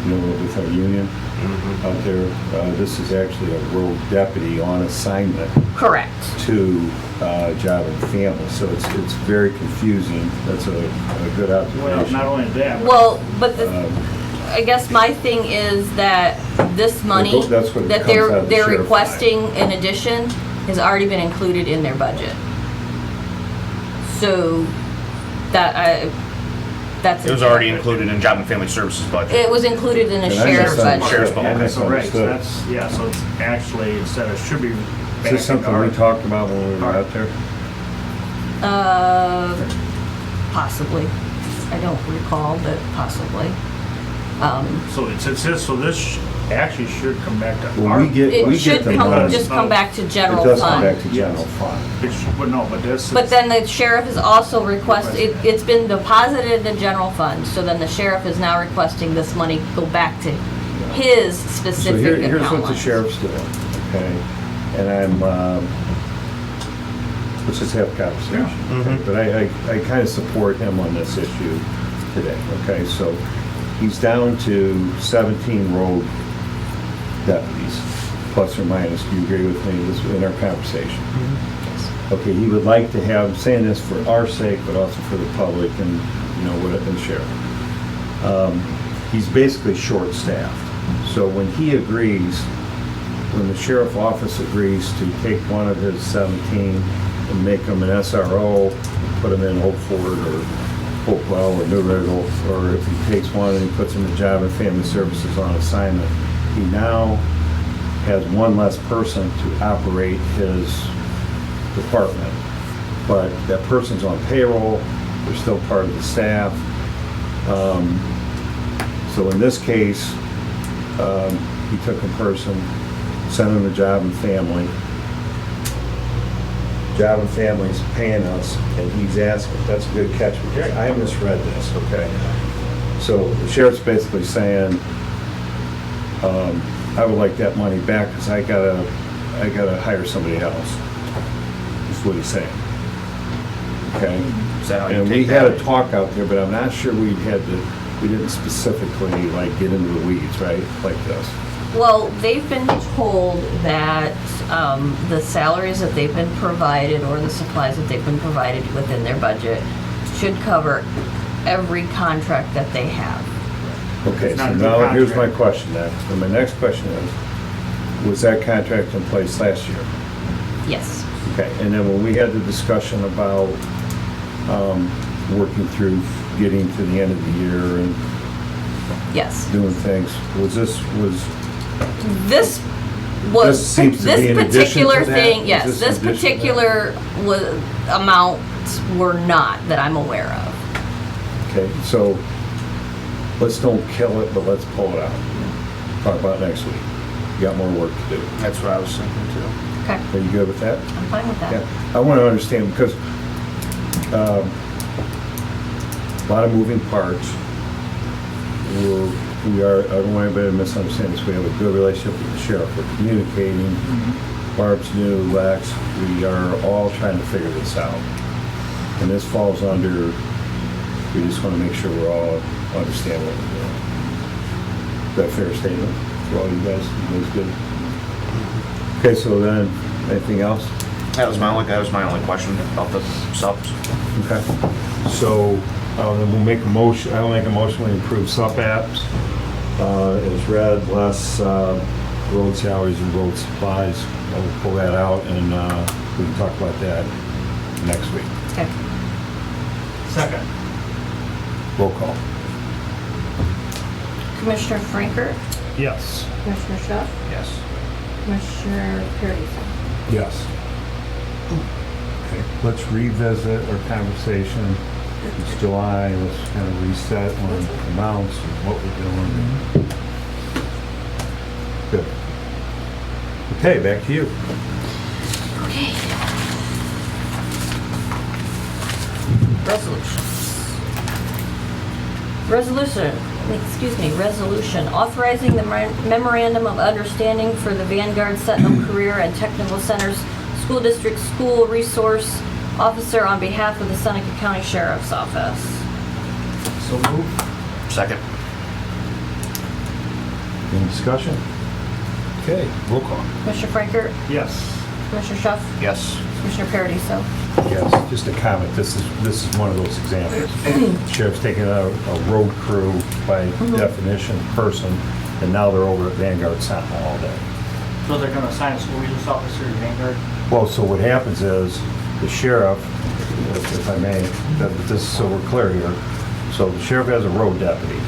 with our union out there, this is actually a road deputy on assignment. Correct. To Job and Family, so it's very confusing. That's a good observation. Well, not only that. Well, but I guess my thing is that this money That's what it that comes out of the they're sheriff's requesting in addition has already been included in their budget. So that's it was already included in Job and Family Services budget. It was included in the sheriff's budget. Sheriff's budget. So right, so that's, so it's actually, instead of should be. Is this something we talked about when we were out there? Possibly. I don't recall, but possibly. So it's so this actually should come back to Well, our. It should just come back to general fund. It does come back to general fund. But no, but this. But then the sheriff is also it's been deposited in general fund, so then the sheriff is now requesting this money go back to his specific So account here's what the line. sheriff's doing, okay? And I'm, let's just have a conversation. Okay? But I kind of support him on this issue today, okay? So he's down to 17 road deputies, plus or minus, do you agree with me, this in our conversation? Okay, he would like to have, I'm saying this for our sake, but also for the public and, you know, what, and sheriff. He's basically short-staffed. So when he agrees, when the sheriff office agrees to take one of his 17 and make him an SRO, put him in Hope Ford or Hopewell or New Riggle, or if he takes one and he puts him in Job and Family Services on assignment, he now has one less person to operate his department. But that person's on payroll, they're still part of the staff. So in this case, he took a person, sent him to Job and Family. Job and Family's paying us, and he's asking, that's a good catch, but I misread this, okay? So the sheriff's basically saying, I would like that money back because I gotta hire somebody else. That's what he's saying. Okay? Is that how you And we take had that? a talk out there, but I'm not sure we didn't specifically like get into the weeds, right? Like this. Well, they've been told that the salaries that they've been provided or the supplies that they've been provided within their budget should cover every contract that they have. Okay, It's so not a new now here's my contract. question then. And my next question is, was that contract in place last year? Yes. Okay, and then when we had the discussion about working through getting to the end of the year and Yes. doing things, This This was, seems to this be in addition particular to that? thing, Is yes, this this in addition to that? particular amounts were not that I'm aware of. okay, so let's don't kill it, but let's pull it out. Talk about it next week. You got more work to do. That's what I was thinking too. Okay, Are you good with that? I'm fine with that. Yeah, I want to understand because a lot of moving parts. We are, I don't want anybody to misunderstand this, we have a good relationship with the sheriff, we're communicating, Barb's new, Lex, we are all trying to figure this out. And this falls under, we just want to make sure we're all understand what we're doing. Is that a fair statement for all you guys? You guys good? Okay, so then, anything else? That was my only question about the subs. Okay, so then we'll make a motion, I'll make a motion to approve sub apps as read, less road salaries and road supplies. I'll pull that out and we can talk about that next week. Okay. Second. Roll call. Commissioner Franker, Yes. Commissioner Schuff, Yes. Commissioner Parity. Yes. Okay, let's revisit our conversation. It's July, let's kind of reset on amounts and what we're doing. Good. Okay, back to you. Okay. Resolution authorizing the memorandum of understanding for the Vanguard Sentinel Career and Technical Centers School District School Resource Officer on behalf of the Seneca County Sheriff's Office. So moved. Second. Any discussion? Okay, roll call. Commissioner Franker, Yes. Commissioner Schuff, Yes. Commissioner Paradiso. Yes, just a comment, this is one of those examples. Sheriff's taking out a road crew by definition person, and now they're over at Vanguard Sentinel all day. So they're gonna assign a school resource officer to Vanguard? Well, so what happens is, the sheriff, if I may, this is so we're clear here, so the sheriff has a road deputy.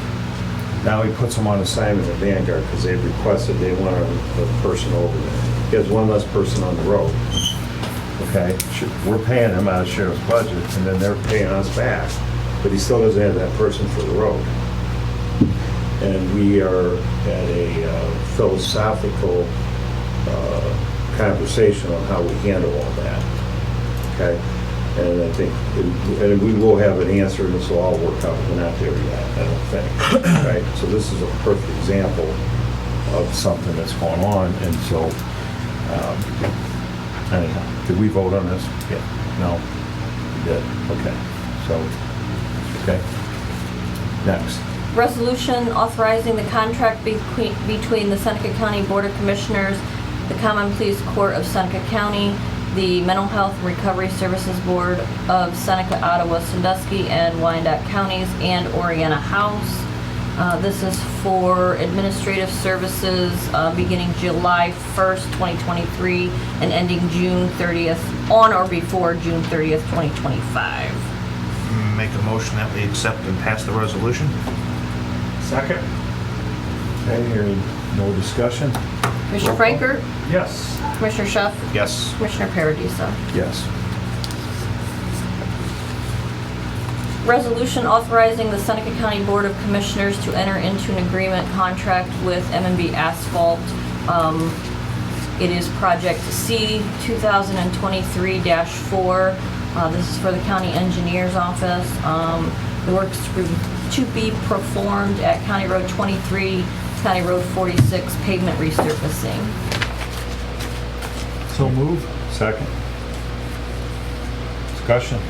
Now he puts them on assignment at Vanguard because they've requested they want a person over there. He has one less person on the road. Okay, we're paying him out of sheriff's budget, and then they're paying us back, but he still doesn't have that person for the road. And we are at a philosophical conversation on how we handle all that. Okay, and I think, and we will have an answer, and this will all work out. We're not there yet, I don't think. Right, so this is a perfect example of something that's going on, and so. Anyhow, did we vote on this? Yeah. No? We did, okay. So, okay. Next. Resolution authorizing the contract between the Seneca County Board of Commissioners the Common Pleas Court of Seneca County, the Mental Health and Recovery Services Board of Seneca, Ottawa, Sandusky, and Wyandotte Counties, and Oriana House. This is for administrative services beginning July 1st, 2023, and ending June 30th, on or before June 30th, 2025. Make a motion that we accept and pass the resolution. Second? Okay, hearing no discussion? Commissioner Franker, Yes. Commissioner Schuff, Yes. Commissioner Paradiso. Yes. Resolution authorizing the Seneca County Board of Commissioners to enter into an agreement contract with M&B Asphalt. It is Project C 2023-4. This is for the County Engineer's Office. The works to be performed at County Road 23, County Road 46 pavement resurfacing. So move. Second. Discussion.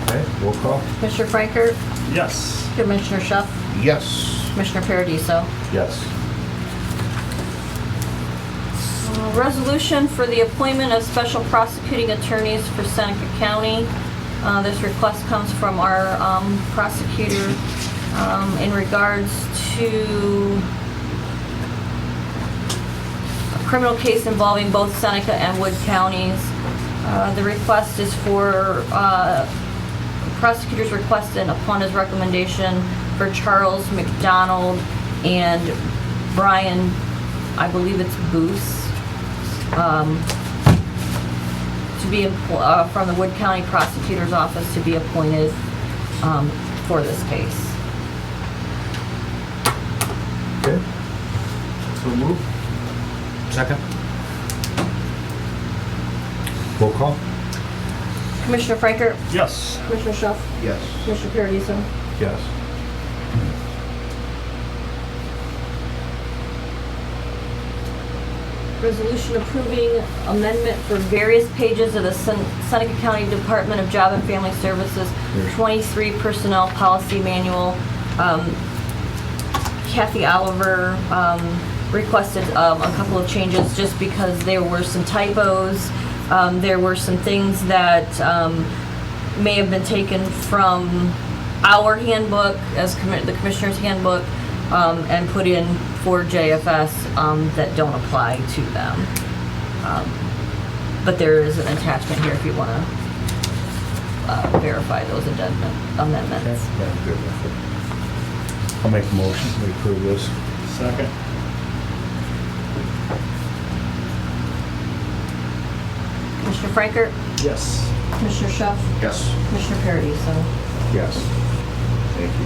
Okay, roll call. Commissioner Franker, Yes. Commissioner Schuff, Yes. Commissioner Paradiso. Yes. Resolution for the appointment of special prosecuting attorneys for Seneca County. This request comes from our prosecutor in regards to a criminal case involving both Seneca and Wood counties. The request is for prosecutors requested upon his recommendation for Charles McDonald and Brian, I believe it's Booth, to be from the Wood County Prosecutor's Office to be appointed for this case. Okay. So move. Second. Roll call. Commissioner Franker, Yes. Commissioner Schuff, Yes. Commissioner Paradiso. Yes. Resolution approving amendment for various pages of the Seneca County Department of Job and Family Services 23 Personnel Policy Manual. Kathy Oliver requested a couple of changes just because there were some typos. There were some things that may have been taken from our handbook as the Commissioner's Handbook and put in for JFS that don't apply to them. But there is an attachment here if you want to verify those amendments. Okay. Yeah, I'm good with it. I'll make a motion to approve this. Second? Commissioner Franker, Yes. Commissioner Schuff, Yes. Commissioner Paradiso. Yes. Thank you.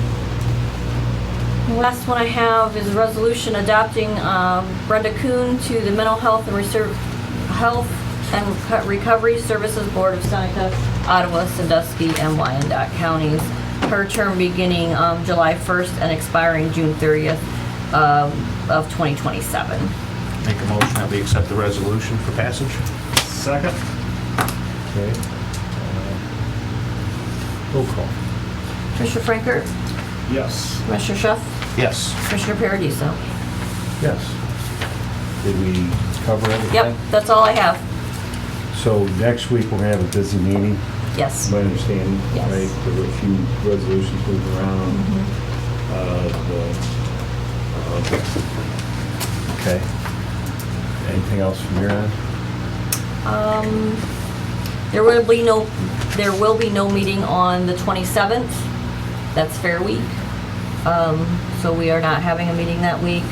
The last one I have is a resolution adopting Brenda Kuhn to the Mental Health and Recovery Services Board of Seneca, Ottawa, Sandusky, and Wyandotte counties. Her term beginning July 1st and expiring June 30th of 2027. Make a motion that we accept the resolution for passage. Second? Okay. Roll call. Commissioner Franker, Yes. Commissioner Schuff, Yes. Commissioner Paradiso. Yes. Did we cover everything? Yep, that's all I have. So next week, we're gonna have a busy meeting, Yes. my understanding, Yes. right? There were a few resolutions moving around. Okay. Anything else from your end? There will be no meeting on the 27th. That's Fair Week. So we are not having a meeting that week.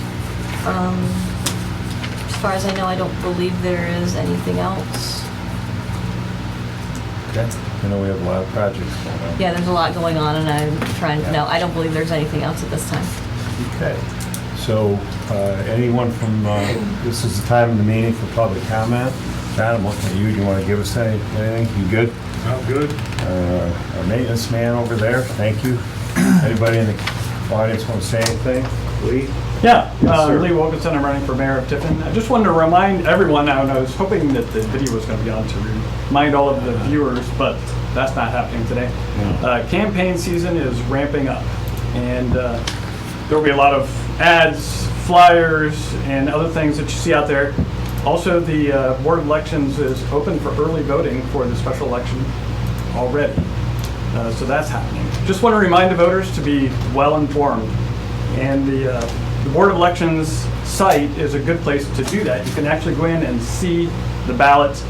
As far as I know, I don't believe there is anything else. Okay. I know we have a lot of projects going on. Yeah, there's a lot going on and I'm trying, no, I don't believe there's anything else at this time. Okay. So, anyone from, this is the time of the meeting for public comment. John, I'm looking at you. Do you want to give us anything? You good? I'm good. Our maintenance man over there, thank you. Anybody in the audience want to say anything? Lee? Yeah, Yes, sir. Lee Wilkinson, I'm running for mayor of Tiffin. I just wanted to remind everyone now, and I was hoping that the video was going to be on to remind all of the viewers, but that's not happening today. Campaign season is ramping up, and there will be a lot of ads flyers and other things that you see out there. Also, the Board of Elections is open for early voting for the special election already. So that's happening. Just want to remind the voters to be well informed. And the Board of Elections site is a good place to do that. You can actually go in and see the ballots,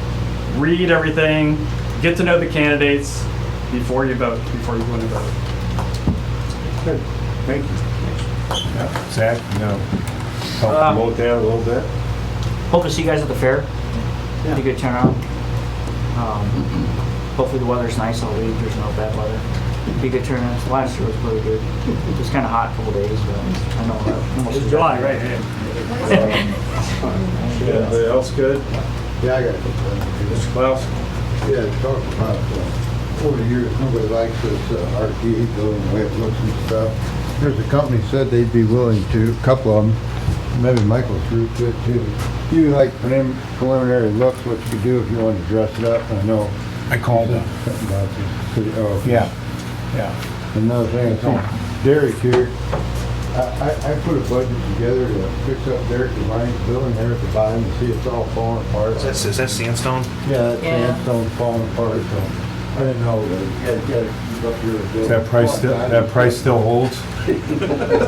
read everything, get to know the candidates before you vote, before you go in and vote. Good, thank you. Zach, you know, help promote that a little bit? Hope to see you guys at the fair. Pretty good turnout. Hopefully the weather's nice all week. There's no bad weather. Be good turnout. Last year was really good. It was kind of hot a couple days, but I know almost It's July, right? Everybody else good? Yeah, I got it. Mr. Klaus? Yeah, talk about, over the years, nobody likes this arcade building, the way it looks and stuff. There's a company said they'd be willing to, a couple of them, maybe Michael's group did too. You like preliminary looks, what you could do if you wanted to dress it up, I know. I called them. Something about this. Oh, Yeah, yeah. Another thing, I think Derek here, I put a budget together to fix up Derek Devine's building there at the bottom to see it's all falling apart. Is that sandstone? Yeah, that Yeah. sandstone's falling apart, so I didn't know that. You gotta keep up your Is that price still holds?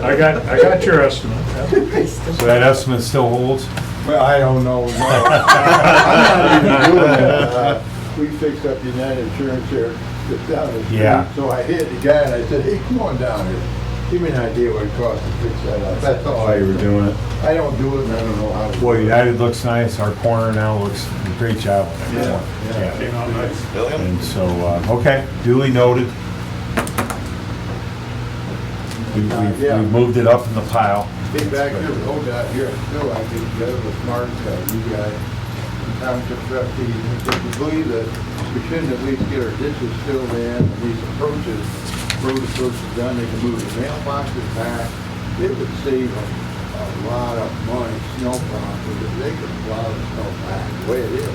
I got your estimate. So that estimate still holds? Well, I don't know. No. I'm not even doing that. We fixed up United Insurance here, just down the street. Yeah. So I hit the guy and I said, hey, come on down here. Give me an idea what it costs to fix that up. That's all. Why you were doing it? I don't do it and I don't know how to. Boy, United looks nice. Our corner now looks great job. Yeah. Came out nice. And so, okay, duly noted. We've moved it up in the pile. Get back here with ODOT here, still I get together with Mark, you guys, and township trustees, and if we believe that we shouldn't at least get our ditches filled in, and these approaches, road approaches done, they can move the mailboxes back, it would save a lot of money, snow plowing, because they could plow the snow back, the way it is.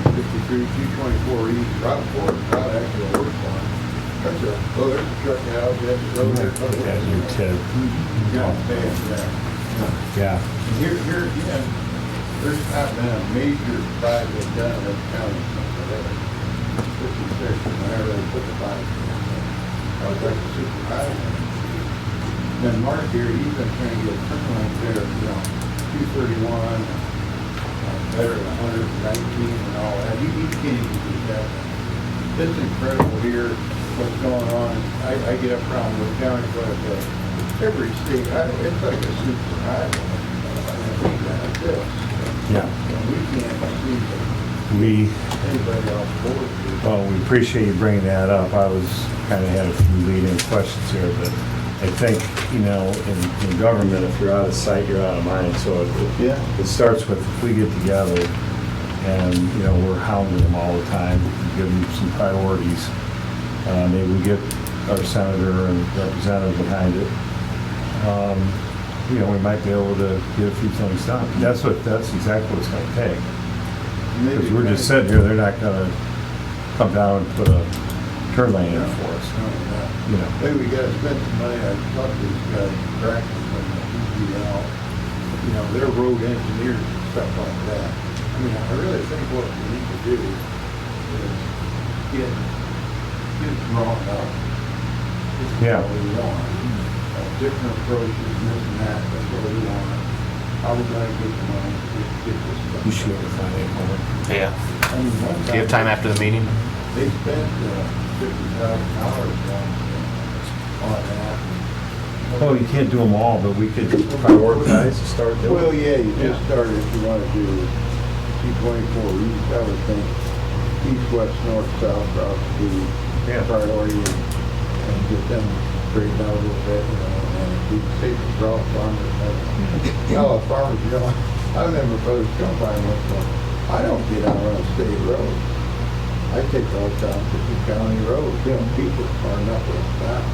53, 224 east, Route 4, Route actually the worst one. There's a truck out, that's the road there. That's your tip. Yeah, there. Yeah. Here again, there's not been a major project done in this county since '56, whenever they put the bike. I was like a super highway. Then Mark here, he's been trying to get a turn lane there, 231, better than 119 and all that. He can't even do that. It's incredible here, what's going on. I get up around the county, but every state, it's like a super highway. Like this. Yeah. We can't see We, anybody off board. well, we appreciate you bringing that up. I was kind of had a few leading questions here, but I think, in government, if you're out of sight, you're out of mind. So it starts with, if we get together and, we're hounding them all the time, give them some priorities. Maybe we get our senator and representative behind it. We might be able to get a few things done. That's exactly what it's gonna take. Because we're just sitting here, they're not gonna come down and put a turn lane in for us. Maybe we gotta spend some money, I talked to these guys, practice from the EPL, their road engineers and stuff like that. I really think what we need to do is get it drawn up. This is Yeah. what we want. Different approaches, this and that, that's what we want. How we gonna get the money to get this stuff. You should be able to find it. Yeah. One Do you have time after the meeting? They spent $50,000 on that. Oh, you can't do them all, but we could prioritize to start doing. Well, yeah, you just started if you want to do 224 east, I would think east, west, north, south, route to be priority and get them straightened out a little bit, and be safe for all farmers. Farmers, I remember brothers come by and went, I don't get out on a state road. I take all down to the county road, people are enough for a stop.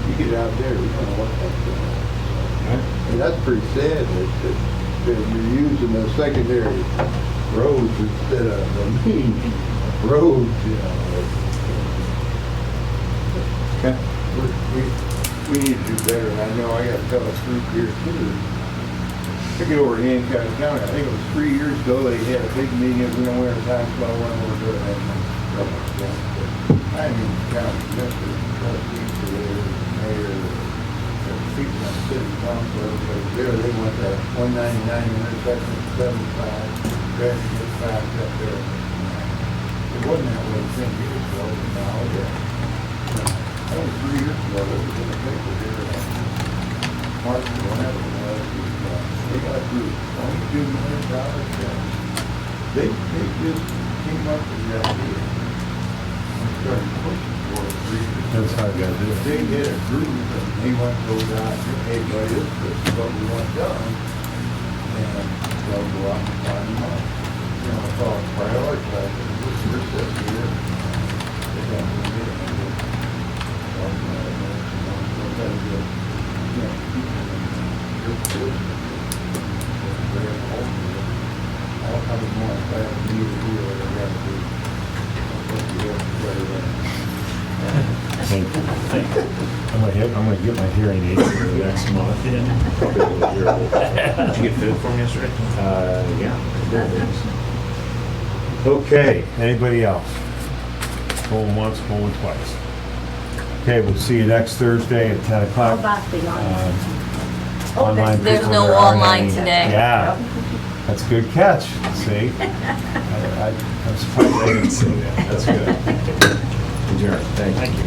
You get out there, you don't know what that's doing. And that's pretty sad that you're using the secondary roads instead of the main roads, Okay. we need to do better, and I know I got a fellow group here too. Took it over to Hancock County, I think it was 3 years ago, they had a big meeting in the winter time, about what we're doing, and I mean, county commissioners, trustees, mayor, people on the city council, everybody there, they went to 199 intersection, 75, gradually get back up there. It wasn't that way 10 years ago, but now, that was 3 years ago, it was in the paper here, March, whenever it was, they got a group, $22 million, they just came up with the idea. And started pushing for it 3 years. That's how you gotta do it. They did a group, and they went to go out, hey, buddy, this is what we want done. And they'll go out and find them out. You know, it's all prioritized, we're sitting here. They got to do it. I'll have it more fast than you do what I got to do. Thank you. I'm gonna get my hearing aids for the next month. Did you get food for me yesterday? Yeah. Okay, anybody else? Going once, going twice. Okay, we'll see you next Thursday at 10 How o'clock. about the online? Online There's people, no there aren't online any. today. Yeah, that's a good catch, see? I'm surprised I didn't say that, that's good. Adjourned, thank you.